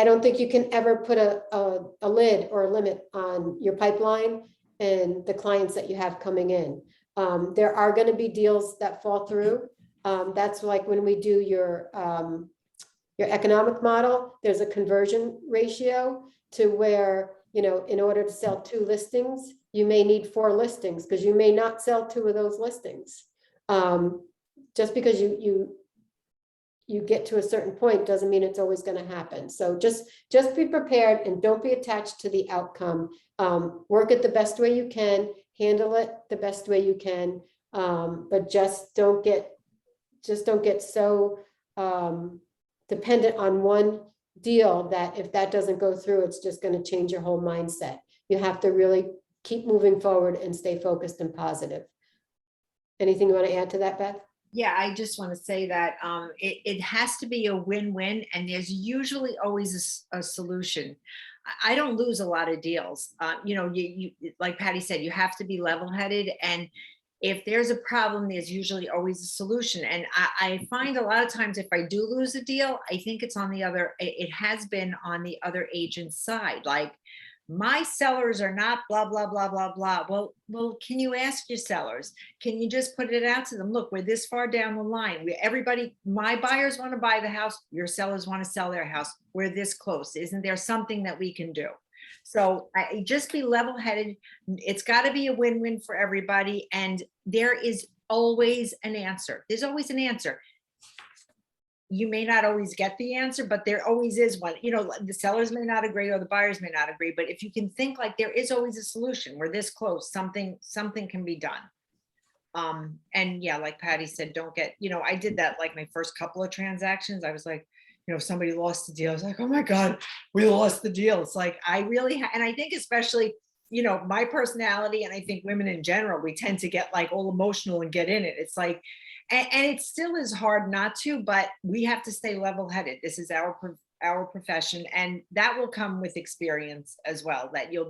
Speaker 2: don't think you can ever put a lid or a limit on your pipeline and the clients that you have coming in. There are going to be deals that fall through. That's like when we do your economic model, there's a conversion ratio to where, in order to sell 2 listings, you may need 4 listings, because you may not sell 2 of those listings. Just because you get to a certain point doesn't mean it's always going to happen. So just be prepared, and don't be attached to the outcome. Work it the best way you can, handle it the best way you can, but just don't get so dependent on one deal that if that doesn't go through, it's just going to change your whole mindset. You have to really keep moving forward and stay focused and positive. Anything you want to add to that, Beth?
Speaker 1: Yeah, I just want to say that it has to be a win-win, and there's usually always a solution. I don't lose a lot of deals. You like Patty said, you have to be level-headed, and if there's a problem, there's usually always a solution. And I find a lot of times if I do lose a deal, I think it has been on the other agent's side. Like, my sellers are not blah, blah, blah, blah, blah. Well, can you ask your sellers? Can you just put it out to them? Look, we're this far down the line. My buyers want to buy the house. Your sellers want to sell their house. We're this close. Isn't there something that we can do? So just be level-headed. It's got to be a win-win for everybody. And there is always an answer. There's always an answer. You may not always get the answer, but there always is one. The sellers may not agree or the buyers may not agree, but if you can think like there is always a solution, we're this close, something can be done. And yeah, like Patty said, don't get, I did that like my first couple of transactions. I was like, if somebody lost the deal, I was like, oh my God, we lost the deal. It's like, and I think especially, my personality, and I think women in general, we tend to get like all emotional and get in it. It's like, and it still is hard not to, but we have to stay level-headed. This is our profession, and that will come with experience as well, that you'll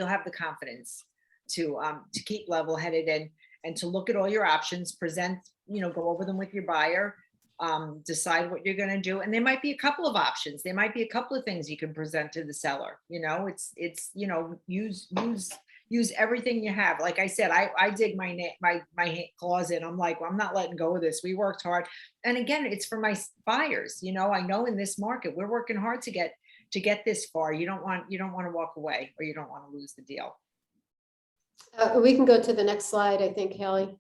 Speaker 1: have the confidence to keep level-headed and to look at all your options, present, go over them with your buyer, decide what you're going to do. And there might be a couple of options. There might be a couple of things you can present to the seller. It's use everything you have. Like I said, I dig my claws in. I'm like, well, I'm not letting go of this. We worked hard. And again, it's for my buyers. I know in this market, we're working hard to get this far. You don't want to walk away, or you don't want to lose the deal.
Speaker 2: We can go to the next slide, I think, Haley.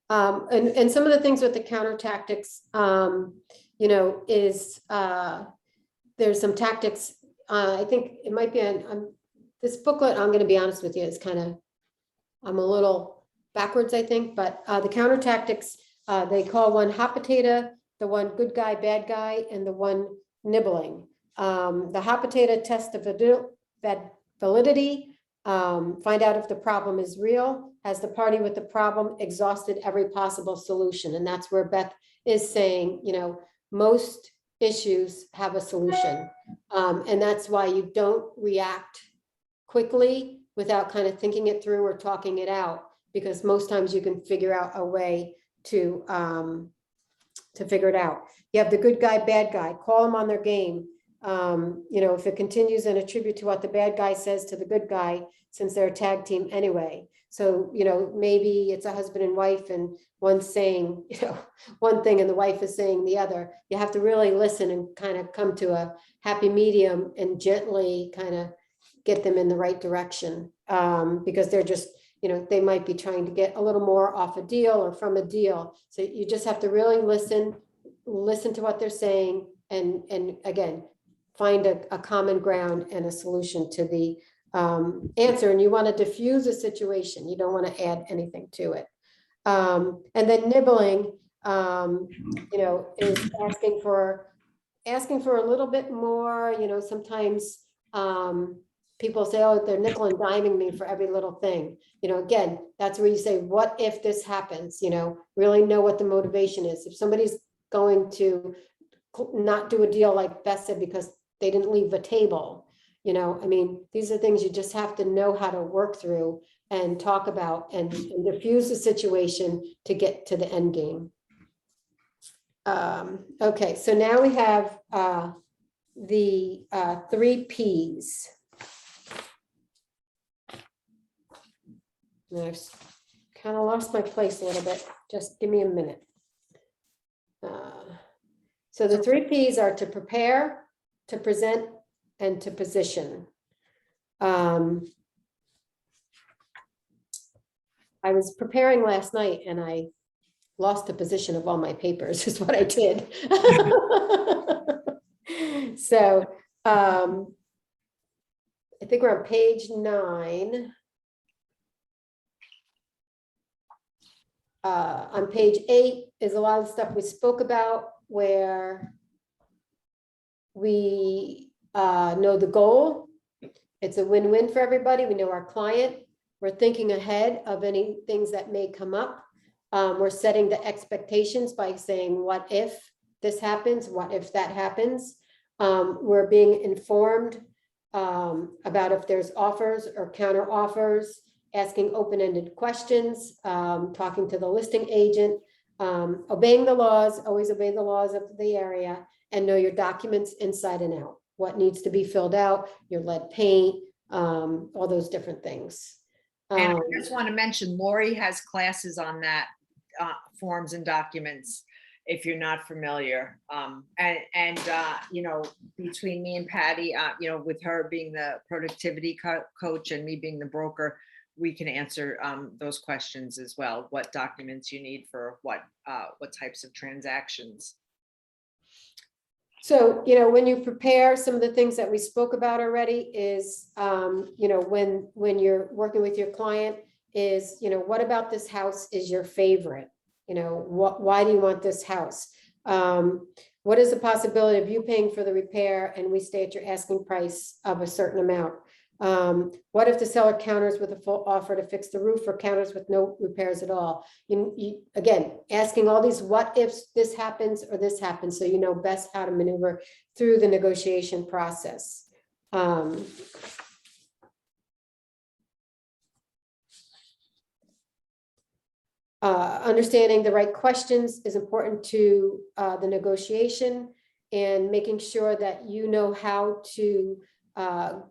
Speaker 2: And some of the things with the counter tactics, is there's some tactics. I think it might be this booklet. I'm going to be honest with you, is I'm a little backwards, I think, but the counter tactics, they call one hot potato, the one good guy, bad guy, and the one nibbling. The hot potato test of validity, find out if the problem is real. Has the party with the problem exhausted every possible solution? And that's where Beth is saying, most issues have a solution. And that's why you don't react quickly without kind of thinking it through or talking it out, because most times you can figure out a way to figure it out. You have the good guy, bad guy, call them on their game. If it continues and attribute to what the bad guy says to the good guy, since they're a tag team anyway. So, maybe it's a husband and wife, and one's saying, one thing and the wife is saying the other. You have to really listen and kind of come to a happy medium and gently kind of get them in the right direction. Because they're just, they might be trying to get a little more off a deal or from a deal. So you just have to really listen to what they're saying, and again, find a common ground and a solution to the answer. And you want to diffuse a situation. You don't want to add anything to it. And then nibbling, is asking for a little bit more, sometimes people say, oh, they're nickel and diming me for every little thing. You know, again, that's where you say, what if this happens? You know, really know what the motivation is. If somebody's going to not do a deal like Beth said, because they didn't leave the table, you know, I mean, these are things you just have to know how to work through and talk about and diffuse the situation to get to the end game. Okay, so now we have the 3 Ps. And I've kind of lost my place a little bit. Just give me a minute. So the 3 Ps are to prepare, to present, and to position. I was preparing last night and I lost the position of all my papers is what I did. So I think we're on page 9. On page 8 is a lot of stuff we spoke about where we know the goal. It's a win-win for everybody. We know our client. We're thinking ahead of any things that may come up. We're setting the expectations by saying, what if this happens? What if that happens? We're being informed about if there's offers or counter offers, asking open-ended questions, talking to the listing agent, obeying the laws, always obey the laws of the area, and know your documents inside and out. What needs to be filled out, your lead paint, all those different things.
Speaker 1: And I just want to mention, Lori has classes on that, forms and documents, if you're not familiar. You know, between me and Patty, you know, with her being the productivity coach and me being the broker, we can answer those questions as well. What documents you need for what types of transactions.
Speaker 2: So, you know, when you prepare, some of the things that we spoke about already is, you know, when you're working with your client is, you know, what about this house is your favorite? You know, why do you want this house? What is the possibility of you paying for the repair and we stay at your asking price of a certain amount? What if the seller counters with a full offer to fix the roof or counters with no repairs at all? You again, asking all these what ifs, this happens or this happens, so you know best how to maneuver through the negotiation process. Understanding the right questions is important to the negotiation, and making sure that you know how to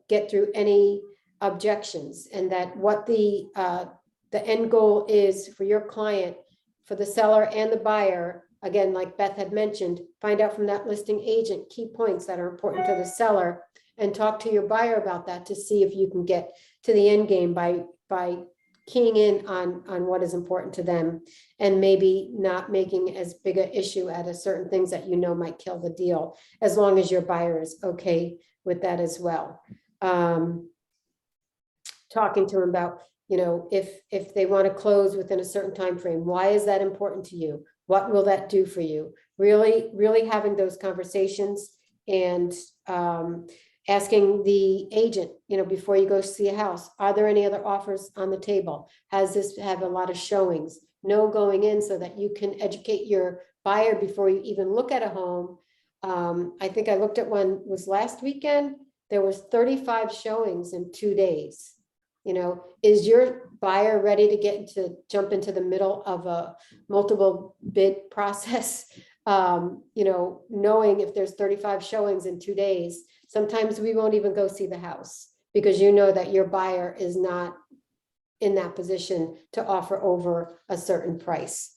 Speaker 2: get through any objections, and that what the end goal is for your client, for the seller and the buyer. Again, like Beth had mentioned, find out from that listing agent key points that are important to the seller, and talk to your buyer about that to see if you can get to the end game by keying in on what is important to them, and maybe not making as big an issue out of certain things that you know might kill the deal, as long as your buyer is okay with that as well. Talking to them about, you know, if they want to close within a certain time frame, why is that important to you? What will that do for you? Really having those conversations, and asking the agent, you know, before you go see a house, are there any other offers on the table? Has this have a lot of showings? No going in, so that you can educate your buyer before you even look at a home. I think I looked at one, was last weekend, there was 35 showings in 2 days. You know, is your buyer ready to jump into the middle of a multiple bid process? You know, knowing if there's 35 showings in 2 days, sometimes we won't even go see the house, because you know that your buyer is not in that position to offer over a certain price.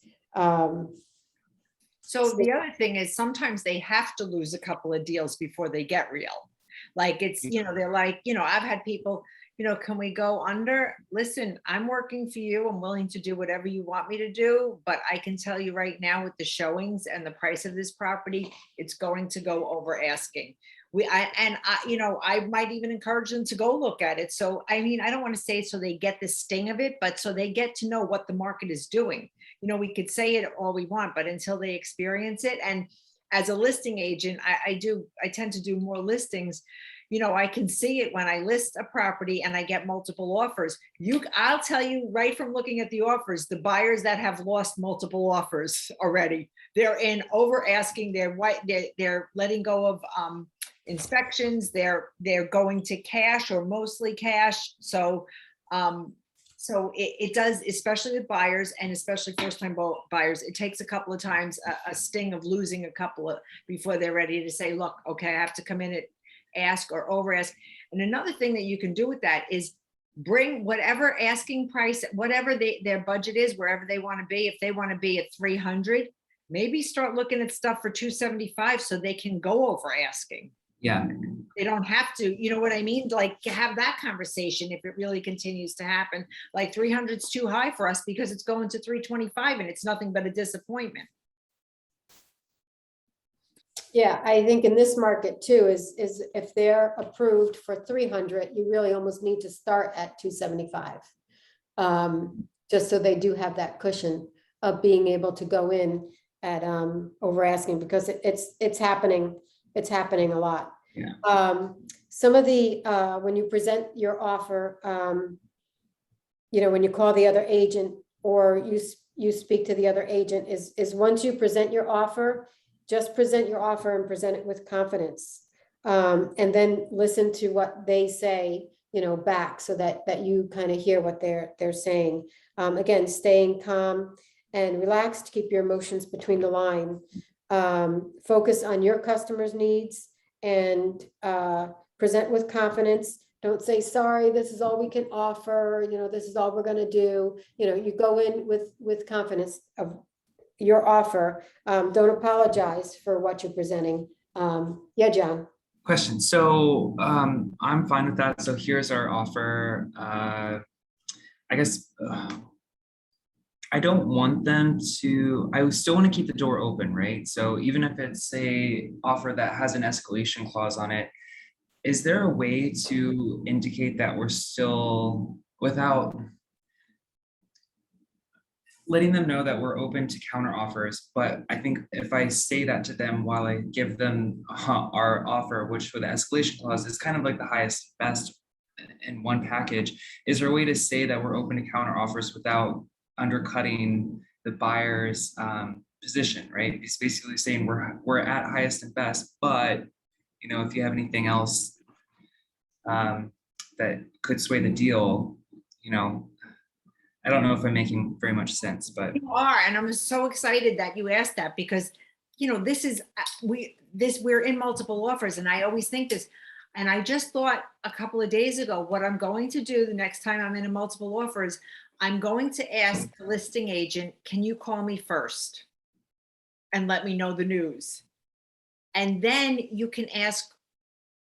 Speaker 1: So the other thing is, sometimes they have to lose a couple of deals before they get real. Like it's, you know, they're like, you know, I've had people, you know, can we go under? Listen, I'm working for you. I'm willing to do whatever you want me to do. But I can tell you right now, with the showings and the price of this property, it's going to go over asking. You know, I might even encourage them to go look at it. So, I mean, I don't want to say so they get the sting of it, but so they get to know what the market is doing. You know, we could say it all we want, but until they experience it. And as a listing agent, I tend to do more listings. I can see it when I list a property and I get multiple offers. I'll tell you right from looking at the offers, the buyers that have lost multiple offers already, they're in over asking, they're letting go of inspections, they're going to cash or mostly cash. So it does, especially with buyers and especially first-time buyers, it takes a couple of times, a sting of losing a couple of before they're ready to say, look, okay, I have to come in and ask or over ask. And another thing that you can do with that is bring whatever asking price, whatever their budget is, wherever they want to be. If they want to be at 300, maybe start looking at stuff for 275 so they can go over asking.
Speaker 3: Yeah,
Speaker 1: They don't have to, you know what I mean? Like, have that conversation if it really continues to happen. Like 300 is too high for us because it's going to 325 and it's nothing but a disappointment.
Speaker 2: Yeah, I think in this market too, is if they're approved for 300, you really almost need to start at 275. Just so they do have that cushion of being able to go in at over asking, because it's happening a lot.
Speaker 3: Yeah.
Speaker 2: Some of the when you present your offer, when you call the other agent or you speak to the other agent, is once you present your offer, just present your offer and present it with confidence. And then listen to what they say, back, so that you kind of hear what they're saying. Again, staying calm and relaxed, keep your emotions between the line. Focus on your customer's needs and present with confidence. Don't say, sorry, this is all we can offer, this is all we're going to do. You go in with confidence of your offer. Don't apologize for what you're presenting. Yeah, John.
Speaker 3: question. So I'm fine with that. So here's our offer. I guess I don't want them to, I still want to keep the door open, right? So even if it's a offer that has an escalation clause on it, is there a way to indicate that we're still, without letting them know that we're open to counter offers? But I think if I say that to them while I give them our offer, which with the escalation clause is kind of like the highest best in one package, is there a way to say that we're open to counter offers without undercutting the buyer's position, right? It's basically saying we're at highest and best, but if you have anything else that could sway the deal, I don't know if I'm making very much sense, but
Speaker 1: You are, and I'm so excited that you asked that because, this is, we're in multiple offers, and I always think this, and I just thought a couple of days ago, what I'm going to do the next time I'm in a multiple offers, I'm going to ask the listing agent, can you call me first and let me know the news? And then you can ask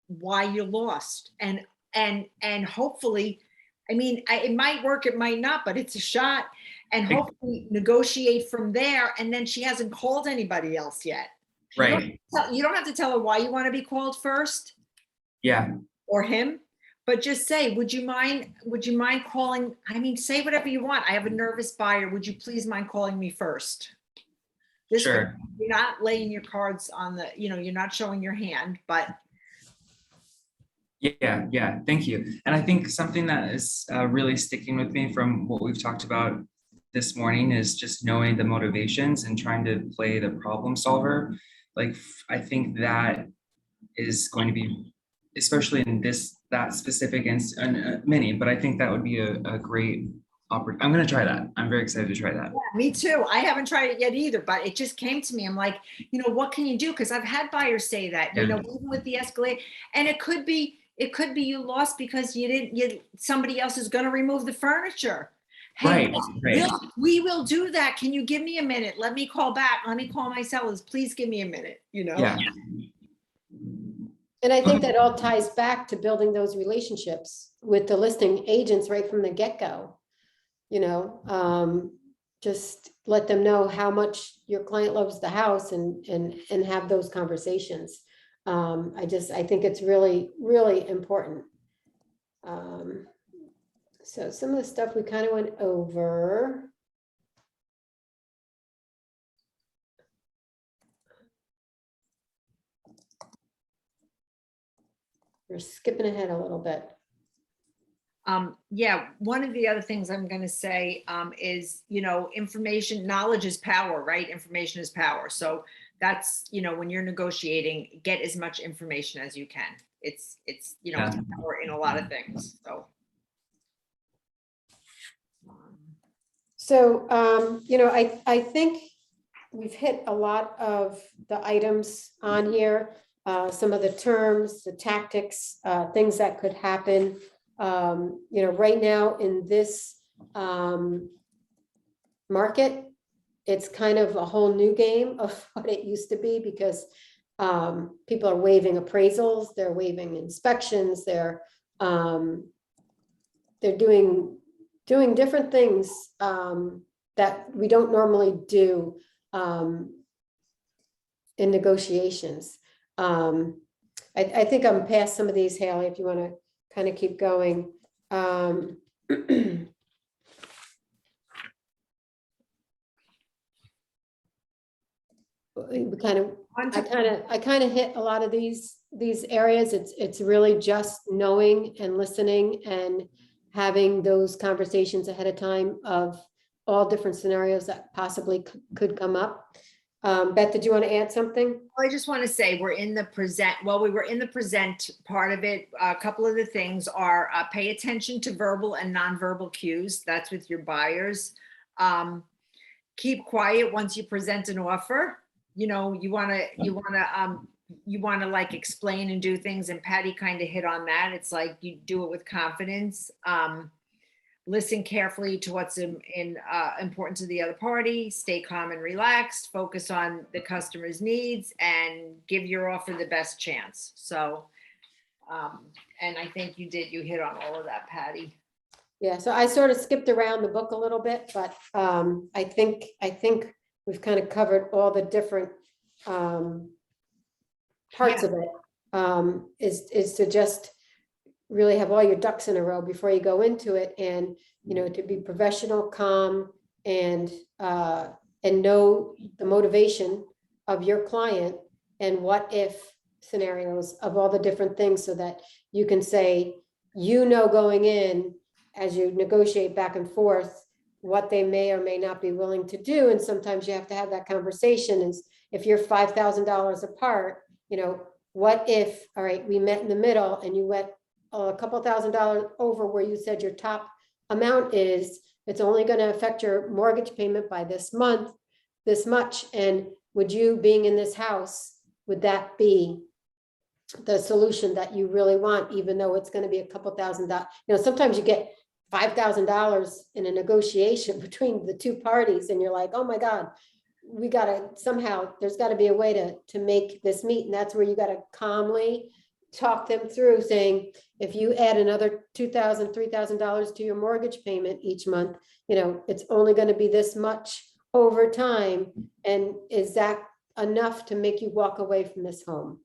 Speaker 1: why you lost, and hopefully, it might work, it might not, but it's a shot, and hopefully negotiate from there. And then she hasn't called anybody else yet.
Speaker 3: right.
Speaker 1: You don't have to tell her why you want to be called first.
Speaker 3: Yeah.
Speaker 1: Or him, but just say, would you mind calling? Say whatever you want. I have a nervous buyer. Would you please mind calling me first? This way,
Speaker 3: Sure.
Speaker 1: you're not laying your cards on the, you're not showing your hand, but.
Speaker 3: Yeah, thank you. And I think something that is really sticking with me from what we've talked about this morning is just knowing the motivations and trying to play the problem solver. Like, I think that is going to be, especially in that specific and many, but I think that would be a great opportunity. I'm going to try that. I'm very excited to try that.
Speaker 1: Yeah, me too. I haven't tried it yet either, but it just came to me. I'm like, what can you do? Because I've had buyers say that,
Speaker 3: Yeah.
Speaker 1: even with the Escalade, and it could be you lost because somebody else is going to remove the furniture. Hey,
Speaker 3: Right.
Speaker 1: we will do that. Can you give me a minute? Let me call back. Let me call my sellers. Please give me a minute,
Speaker 3: Yeah.
Speaker 2: And I think that all ties back to building those relationships with the listing agents right from the get-go. Just let them know how much your client loves the house and have those conversations. I think it's really, really important. So some of the stuff we kind of went over. We're skipping ahead a little bit.
Speaker 1: Yeah, one of the other things I'm going to say is, information, knowledge is power, right? Information is power. So that's, when you're negotiating, get as much information as you can. It's it's power in a lot of things. So.
Speaker 2: So, I think we've hit a lot of the items on here, some of the terms, the tactics, things that could happen. Right now in this market, it's kind of a whole new game of what it used to be because people are waiving appraisals, they're waiving inspections, they're doing different things that we don't normally do in negotiations. I think I'm past some of these, Haley, if you want to kind of keep going. We kind of, I kind of hit a lot of these areas. It's really just knowing and listening and having those conversations ahead of time of all different scenarios that possibly could come up. Beth, did you want to add something?
Speaker 1: I just want to say we were in the present part of it. A couple of the things are pay attention to verbal and nonverbal cues. That's with your buyers. Keep quiet once you present an offer. You want to like explain and do things. And Patty kind of hit on that. It's like you do it with confidence. Listen carefully to what's important to the other party, stay calm and relaxed, focus on the customer's needs, and give your offer the best chance. So, and I think you hit on all of that, Patty.
Speaker 2: Yeah, so I sort of skipped around the book a little bit, but I think we've kind of covered all the different parts of it. Is to just really have all your ducks in a row before you go into it, and to be professional, calm, and know the motivation of your client and what if scenarios of all the different things, so that you can say, going in as you negotiate back and forth what they may or may not be willing to do. And sometimes you have to have that conversation. Is if you're $5,000 apart, what if, all right, we met in the middle and you went a couple $1,000 over where you said your top amount is, it's only going to affect your mortgage payment by this month, this much. And would you, being in this house, would that be the solution that you really want, even though it's going to be a couple $1,000? Sometimes you get $5,000 in a negotiation between the two parties and you're like, oh my God, we got to somehow, there's got to be a way to make this meet. And that's where you got to calmly talk them through, saying, if you add another $2,000, $3,000 to your mortgage payment each month, it's only going to be this much over time. And is that enough to make you walk away from this home?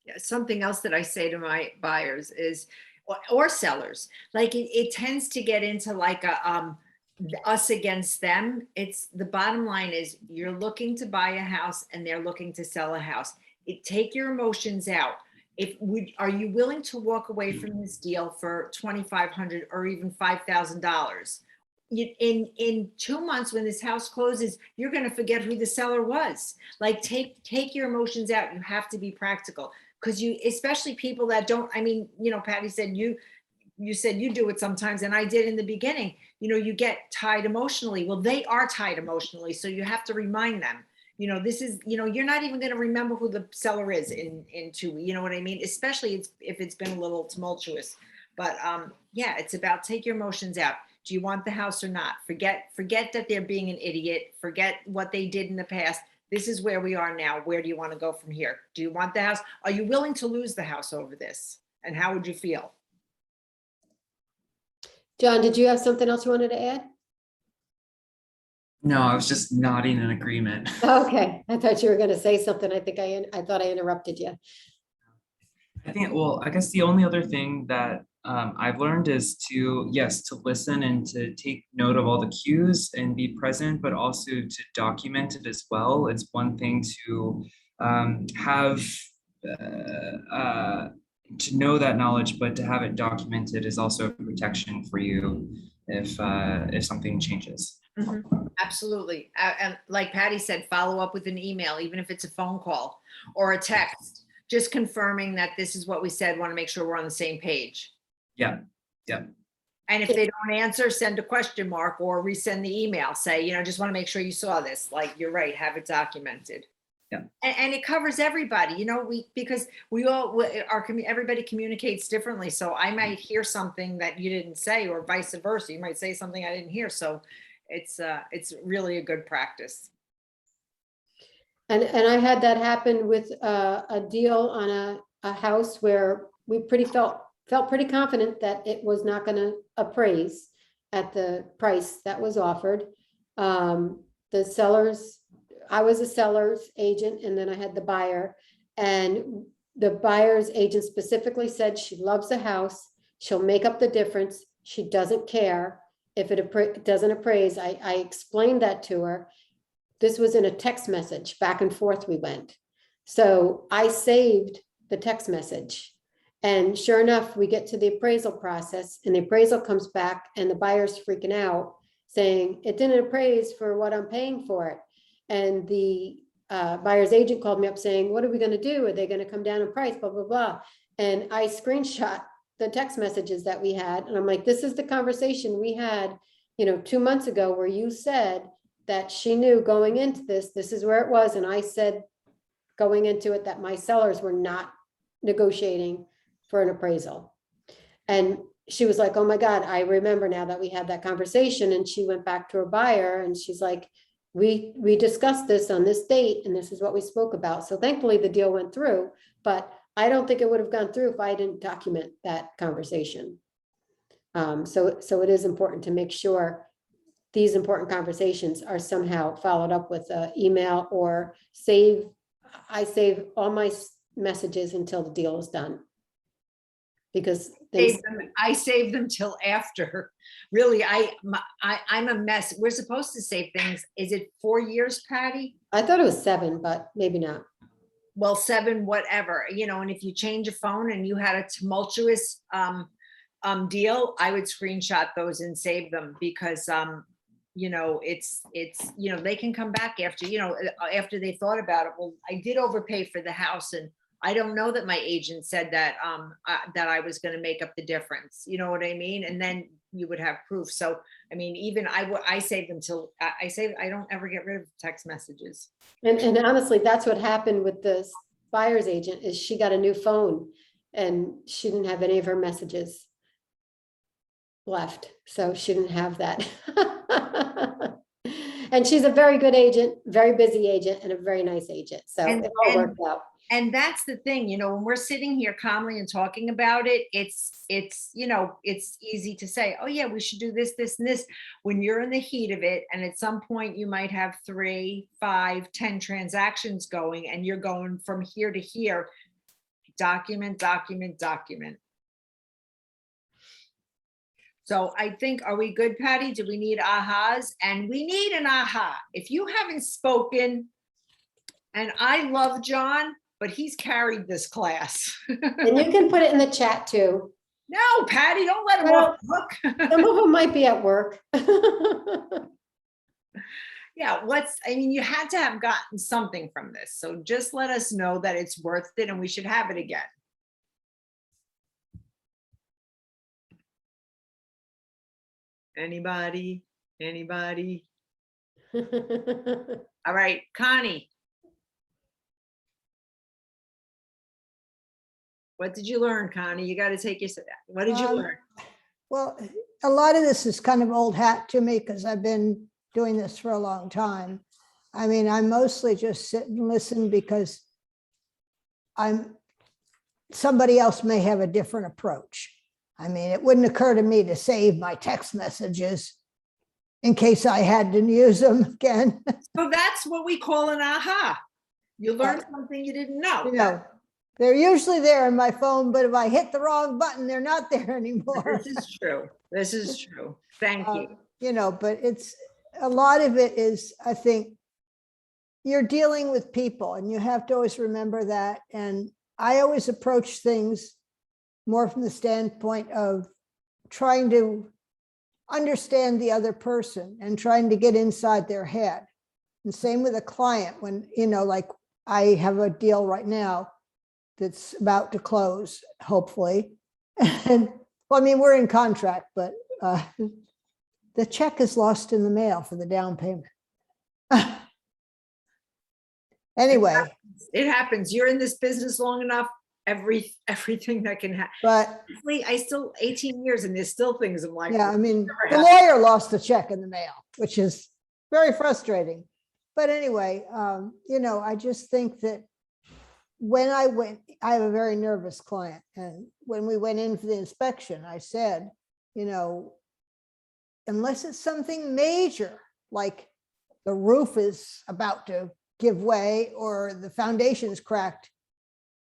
Speaker 1: Yeah, something else that I say to my buyers is, or sellers, like it tends to get into like a us against them. It's the bottom line is you're looking to buy a house and they're looking to sell a house. Take your emotions out. Are you willing to walk away from this deal for $2,500 or even $5,000? In 2 months, when this house closes, you're going to forget who the seller was. Like take your emotions out. You have to be practical, because especially people that don't. I mean, Patty said you said you do it sometimes, and I did in the beginning. You get tied emotionally. Well, they are tied emotionally, so you have to remind them. This is, you're not even going to remember who the seller is in 2 weeks. You know what I mean? Especially if it's been a little tumultuous. But yeah, it's about take your emotions out. Do you want the house or not? Forget that they're being an idiot. Forget what they did in the past. This is where we are now. Where do you want to go from here? Do you want the house? Are you willing to lose the house over this? And how would you feel?
Speaker 2: John, did you have something else you wanted to add?
Speaker 3: No, I was just nodding in agreement.
Speaker 2: Okay, I thought you were going to say something. I think I thought I interrupted you.
Speaker 3: I guess the only other thing that I've learned is to listen and to take note of all the cues and be present, but also to document it as well. It's one thing to have to know that knowledge, but to have it documented is also a protection for you if something changes.
Speaker 1: Absolutely. And like Patty said, follow up with an email, even if it's a phone call or a text, just confirming that this is what we said. Want to make sure we're on the same page.
Speaker 3: Yeah, yeah.
Speaker 1: And if they don't answer, send a question mark or resend the email. Say, just want to make sure you saw this. Like, you're right, have it documented.
Speaker 3: Yeah.
Speaker 1: And it covers everybody, because everybody communicates differently. So I might hear something that you didn't say, or vice versa. You might say something I didn't hear. So it's really a good practice.
Speaker 2: And I had that happen with a deal on a house where we felt pretty confident that it was not going to appraise at the price that was offered. The sellers, I was a seller's agent, and then I had the buyer, and the buyer's agent specifically said she loves the house. She'll make up the difference. She doesn't care if it doesn't appraise. I explained that to her. This was in a text message, back and forth we went. So I saved the text message. And sure enough, we get to the appraisal process, and the appraisal comes back and the buyer's freaking out saying, it didn't appraise for what I'm paying for it. And the buyer's agent called me up saying, what are we going to do? Are they going to come down in price? Blah, blah, blah. And I screenshot the text messages that we had. And I'm like, this is the conversation we had, 2 months ago, where you said that she knew going into this is where it was. And I said, going into it, that my sellers were not negotiating for an appraisal. And she was like, oh my God, I remember now that we had that conversation. And she went back to her buyer and she's like, we discussed this on this date and this is what we spoke about. So thankfully the deal went through, but I don't think it would have gone through if I didn't document that conversation. So it is important to make sure these important conversations are somehow followed up with an email or I save all my messages until the deal is done. Because
Speaker 1: I save them till after. Really, I'm a mess. We're supposed to save things. Is it 4 years, Patty?
Speaker 2: I thought it was 7, but maybe not.
Speaker 1: Well, 7, whatever, and if you change a phone and you had a tumultuous deal, I would screenshot those and save them because it's they can come back after, after they thought about it. Well, I did overpay for the house, and I don't know that my agent said that that I was going to make up the difference. You know what I mean? And then you would have proof. So, I mean, even I save them till I don't ever get rid of text messages.
Speaker 2: And honestly, that's what happened with the buyer's agent is she got a new phone and she didn't have any of her messages left. So she didn't have that. And she's a very good agent, very busy agent, and a very nice agent. So it all worked out.
Speaker 1: And that's the thing, when we're sitting here calmly and talking about it, it's easy to say, oh yeah, we should do this, this, and this. When you're in the heat of it, and at some point you might have 3, 5, 10 transactions going, and you're going from here to here, document, document, document. So I think, are we good, Patty? Do we need ahas? And we need an aha. If you haven't spoken, and I love John, but he's carried this class.
Speaker 2: And you can put it in the chat too.
Speaker 1: No, Patty, don't let him off the hook.
Speaker 2: Some of them might be at work.
Speaker 1: Yeah, you had to have gotten something from this. So just let us know that it's worth it and we should have it again. Anybody? All right, Connie. What did you learn, Connie? You got to take what did you learn?
Speaker 4: Well, a lot of this is kind of old hat to me because I've been doing this for a long time. I mean, I mostly just sit and listen because somebody else may have a different approach. I mean, it wouldn't occur to me to save my text messages in case I had to use them again.
Speaker 1: So that's what we call an aha. You learned something you didn't know.
Speaker 4: They're usually there in my phone, but if I hit the wrong button, they're not there anymore.
Speaker 1: This is true. Thank you.
Speaker 4: But it's a lot of it is, I think, you're dealing with people and you have to always remember that. And I always approach things more from the standpoint of trying to understand the other person and trying to get inside their head. And same with a client when, like I have a deal right now that's about to close, hopefully. And well, I mean, we're in contract, but the check is lost in the mail for the down payment. Anyway,
Speaker 1: It happens. You're in this business long enough, everything that can happen.
Speaker 4: but
Speaker 1: I still 18 years and there's still things I'm like.
Speaker 4: yeah, I mean,
Speaker 1: never
Speaker 4: the
Speaker 1: happened.
Speaker 4: lawyer lost the check in the mail, which is very frustrating. But anyway, I just think that when I have a very nervous client, and when we went in for the inspection, I said, unless it's something major, like the roof is about to give way or the foundation's cracked,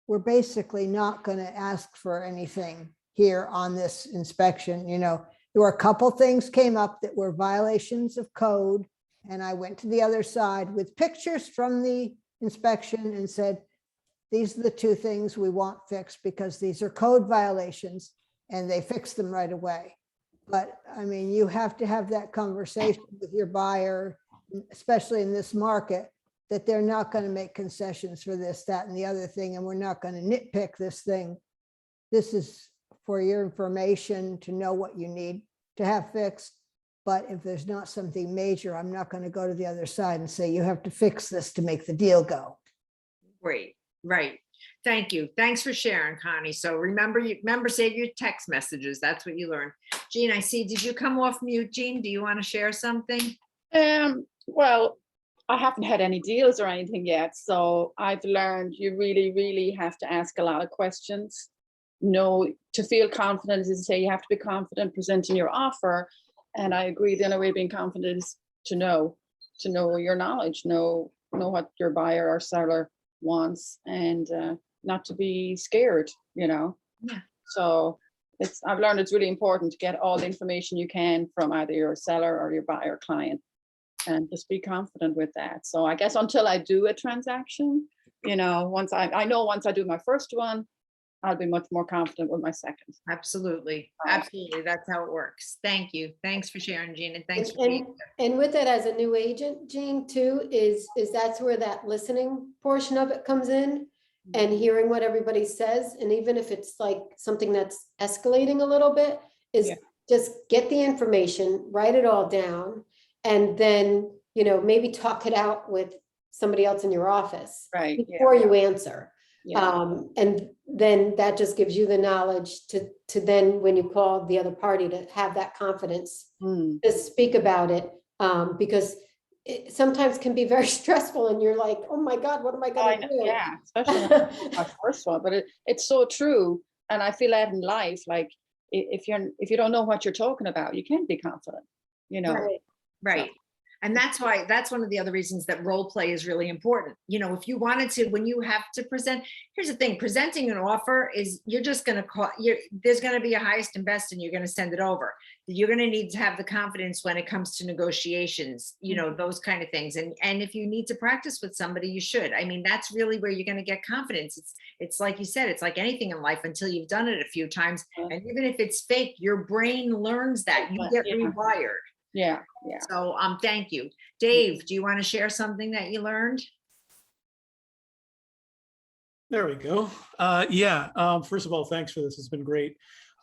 Speaker 4: we're basically not going to ask for anything here on this inspection. There were a couple things came up that were violations of code. And I went to the other side with pictures from the inspection and said, these are the two things we want fixed because these are code violations, and they fixed them right away. But I mean, you have to have that conversation with your buyer, especially in this market, that they're not going to make concessions for this, that, and the other thing, and we're not going to nitpick this thing. This is for your information to know what you need to have fixed. But if there's not something major, I'm not going to go to the other side and say, you have to fix this to make the deal go.
Speaker 1: Great, right. Thank you. Thanks for sharing, Connie. So remember, save your text messages. That's what you learned. Jean, I see, did you come off mute, Jean? Do you want to share something?
Speaker 6: Well, I haven't had any deals or anything yet, so I've learned you really, really have to ask a lot of questions. To feel confident is to say you have to be confident presenting your offer. And I agree, the only way of being confident is to know your knowledge, know what your buyer or seller wants, and not to be scared,
Speaker 1: Yeah.
Speaker 6: So I've learned it's really important to get all the information you can from either your seller or your buyer client, and just be confident with that. So I guess until I do a transaction, once I do my first one, I'll be much more confident with my second.
Speaker 1: Absolutely. Absolutely. That's how it works. Thank you. Thanks for sharing, Jean, and thanks for being
Speaker 2: And with it as a new agent, Jean, too, is that's where that listening portion of it comes in, and hearing what everybody says. And even if it's like something that's escalating a little bit, is
Speaker 6: Yeah.
Speaker 2: just get the information, write it all down, and then, maybe talk it out with somebody else in your office
Speaker 6: Right. Yeah.
Speaker 2: before you answer.
Speaker 6: Yeah.
Speaker 2: And then that just gives you the knowledge to then, when you call the other party, to have that confidence to speak about it, because it sometimes can be very stressful, and you're like, oh my God, what am I going to do?
Speaker 6: Yeah, especially my first one, but it's so true. And I feel that in life, like if you don't know what you're talking about, you can't be confident,
Speaker 2: Right.
Speaker 1: right. And that's one of the other reasons that role play is really important. If you wanted to, when you have to present, here's the thing, presenting an offer is, you're just going to there's going to be a highest and best, and you're going to send it over. You're going to need to have the confidence when it comes to negotiations, those kind of things. And if you need to practice with somebody, you should. I mean, that's really where you're going to get confidence. It's like you said, it's like anything in life, until you've done it a few times. And even if it's fake, your brain learns that. You get rewired.
Speaker 6: Yeah.
Speaker 1: So thank you. Dave, do you want to share something that you learned?
Speaker 7: There we go. First of all, thanks for this. It's been great.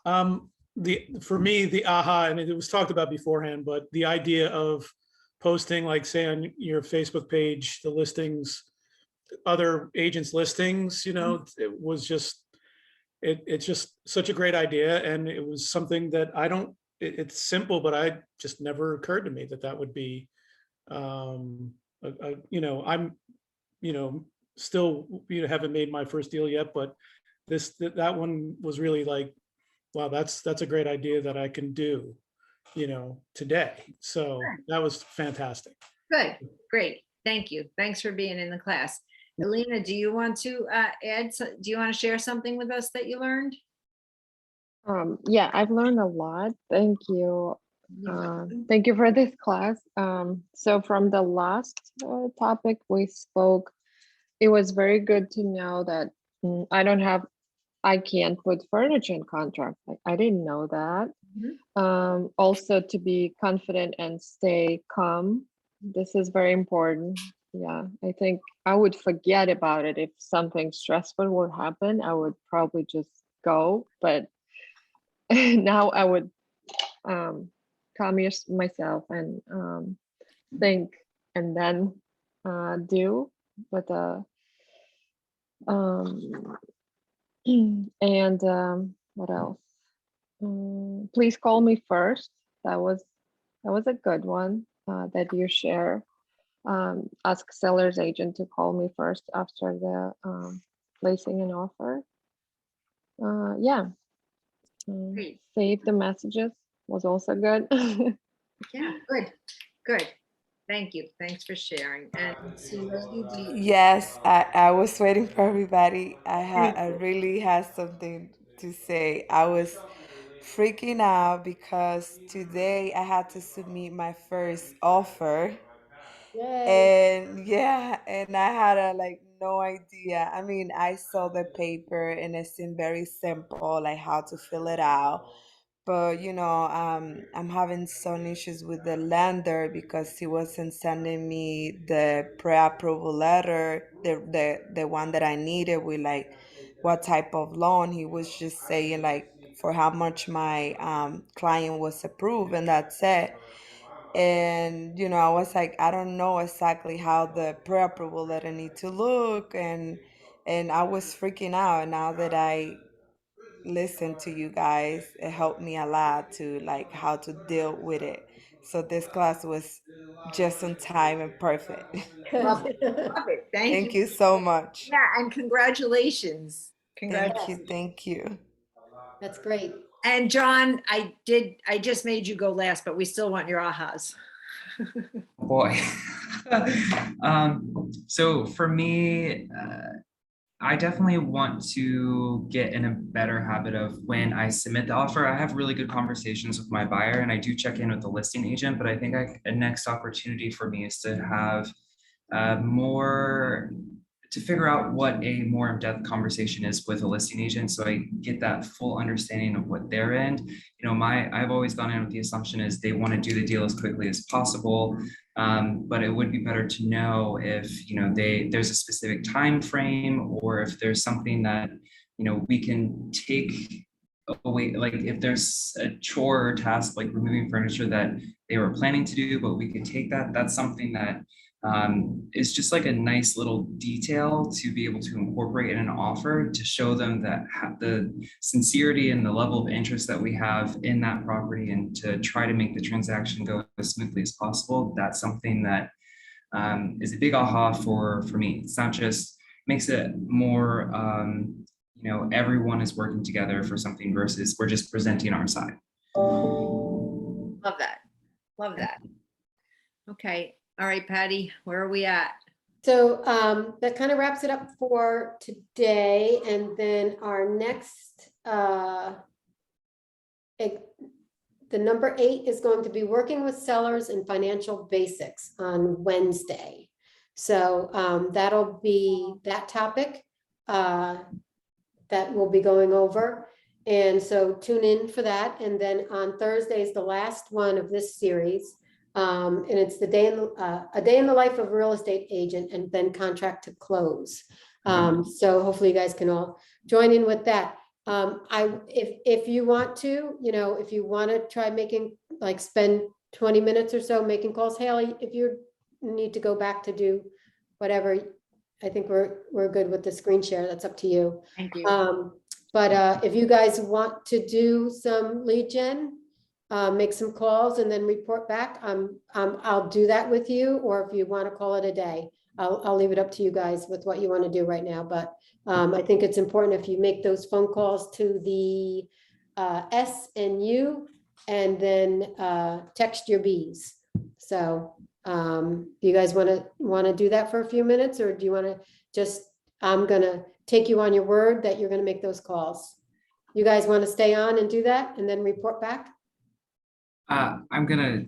Speaker 7: For me, the aha, and it was talked about beforehand, but the idea of posting, like say on your Facebook page, the listings, other agents' listings, it was just, it's just such a great idea. And it was something that it's simple, but I just never occurred to me that would be, I'm, still, haven't made my first deal yet, but that one was really like, wow, that's a great idea that I can do, today. So that was fantastic.
Speaker 1: Good, great. Thank you. Thanks for being in the class. Alina, do you want to do you want to share something with us that you learned?
Speaker 8: Yeah, I've learned a lot. Thank you. Thank you for this class. So from the last topic we spoke, it was very good to know that I don't have I can't put furniture in contract. Like, I didn't know that.
Speaker 1: Mhm.
Speaker 8: Also to be confident and stay calm. This is very important. Yeah, I think I would forget about it if something stressful would happen. I would probably just go, but now I would calm myself and think and then do. But um, and what else? Please call me first. That was a good one that you share. Ask seller's agent to call me first after the placing an offer. Yeah.
Speaker 1: Great.
Speaker 8: Save the messages was also good.
Speaker 1: Yeah, good, good. Thank you. Thanks for sharing. And see, Lady D.
Speaker 9: Yes, I was waiting for everybody.
Speaker 1: Thank
Speaker 9: I
Speaker 1: you.
Speaker 9: really had something to say. I was freaking out because today I had to submit my first offer.
Speaker 2: Yay.
Speaker 9: And yeah, and I had like no idea. I mean, I saw the paper and it seemed very simple, like how to fill it out. But I'm having some issues with the lender because he wasn't sending me the pre-approval letter, the one that I needed with like what type of loan. He was just saying like for how much my client was approved, and that's it. And I was like, I don't know exactly how the pre-approval letter need to look, and I was freaking out. Now that I listen to you guys, it helped me a lot to like how to deal with it. So this class was just on time and perfect.
Speaker 1: Love it. Love it. Thank
Speaker 9: Thank
Speaker 1: you.
Speaker 9: you so much.
Speaker 1: Yeah, and congratulations.
Speaker 9: Thank you.
Speaker 1: Congratulations.
Speaker 9: Thank you.
Speaker 2: That's great.
Speaker 1: And John, I just made you go last, but we still want your ahas.
Speaker 3: Boy. So for me, I definitely want to get in a better habit of when I submit the offer. I have really good conversations with my buyer and I do check in with the listing agent, but I think a next opportunity for me is to have more to figure out what a more in-depth conversation is with a listing agent so I get that full understanding of what they're in. I've always gone in with the assumption is they want to do the deal as quickly as possible. But it would be better to know if there's a specific time frame or if there's something that we can take away, like if there's a chore or task like removing furniture that they were planning to do, but we could take that. That's something that is just like a nice little detail to be able to incorporate in an offer to show them that the sincerity and the level of interest that we have in that property and to try to make the transaction go as smoothly as possible. That's something that is a big aha for me. It's not just makes it more, everyone is working together for something versus we're just presenting our side.
Speaker 1: Love that. Love that. Okay. All right, Patty, where are we at?
Speaker 2: So that kind of wraps it up for today. And then our next, the number 8 is going to be working with sellers and financial basics on Wednesday. So that'll be that topic that we'll be going over. And so tune in for that. And then on Thursday is the last one of this series. And it's a day in the life of a real estate agent and then contract to close. So hopefully you guys can all join in with that. If you want to, if you want to try spend 20 minutes or so making calls, Haley, if you need to go back to do whatever, I think we're good with the screen share. That's up to you.
Speaker 1: Thank you.
Speaker 2: But if you guys want to do some lead gen, make some calls and then report back, I'll do that with you. Or if you want to call it a day, I'll leave it up to you guys with what you want to do right now. But I think it's important if you make those phone calls to the SNU and then text your Bs. So do you guys want to do that for a few minutes, or do you want to just, I'm going to take you on your word that you're going to make those calls. You guys want to stay on and do that and then report back?
Speaker 3: I'm gonna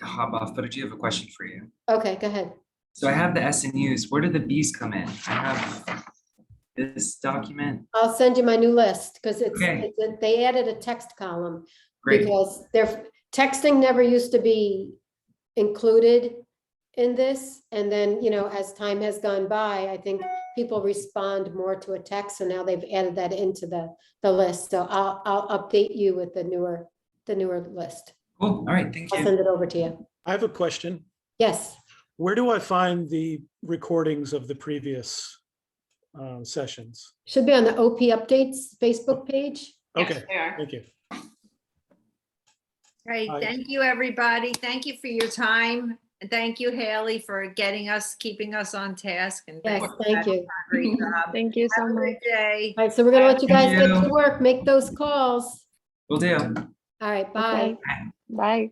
Speaker 3: hop off, but I do have a question for you.
Speaker 2: Okay, go ahead.
Speaker 3: So I have the SNUs. Where do the Bs come in? I have this document?
Speaker 2: I'll send you my new list because
Speaker 3: Okay.
Speaker 2: they added a text column.
Speaker 3: Great.
Speaker 2: Because texting never used to be included in this. And then, as time has gone by, I think people respond more to a text. So now they've added that into the list. So I'll update you with the newer list.
Speaker 3: Cool. All right. Thank
Speaker 2: I'll
Speaker 3: you.
Speaker 2: send it over to you.
Speaker 7: I have a question.
Speaker 2: Yes.
Speaker 7: Where do I find the recordings of the previous sessions?
Speaker 2: Should be on the OP Updates Facebook page.
Speaker 5: Yes,
Speaker 7: Okay,
Speaker 5: they are.
Speaker 7: thank you.
Speaker 1: Great,
Speaker 7: Aye.
Speaker 1: thank you, everybody. Thank you for your time. And thank you, Haley, for keeping us on task. And
Speaker 2: Yes,
Speaker 1: thank
Speaker 2: thank you.
Speaker 1: Great job.
Speaker 8: Thank you so
Speaker 1: Have a
Speaker 8: much.
Speaker 1: good day.
Speaker 2: All right, so we're gonna let you guys
Speaker 3: Thank
Speaker 2: get to
Speaker 3: you.
Speaker 2: work, make those calls.
Speaker 3: Will do.
Speaker 2: All right, bye.
Speaker 8: Okay. Bye.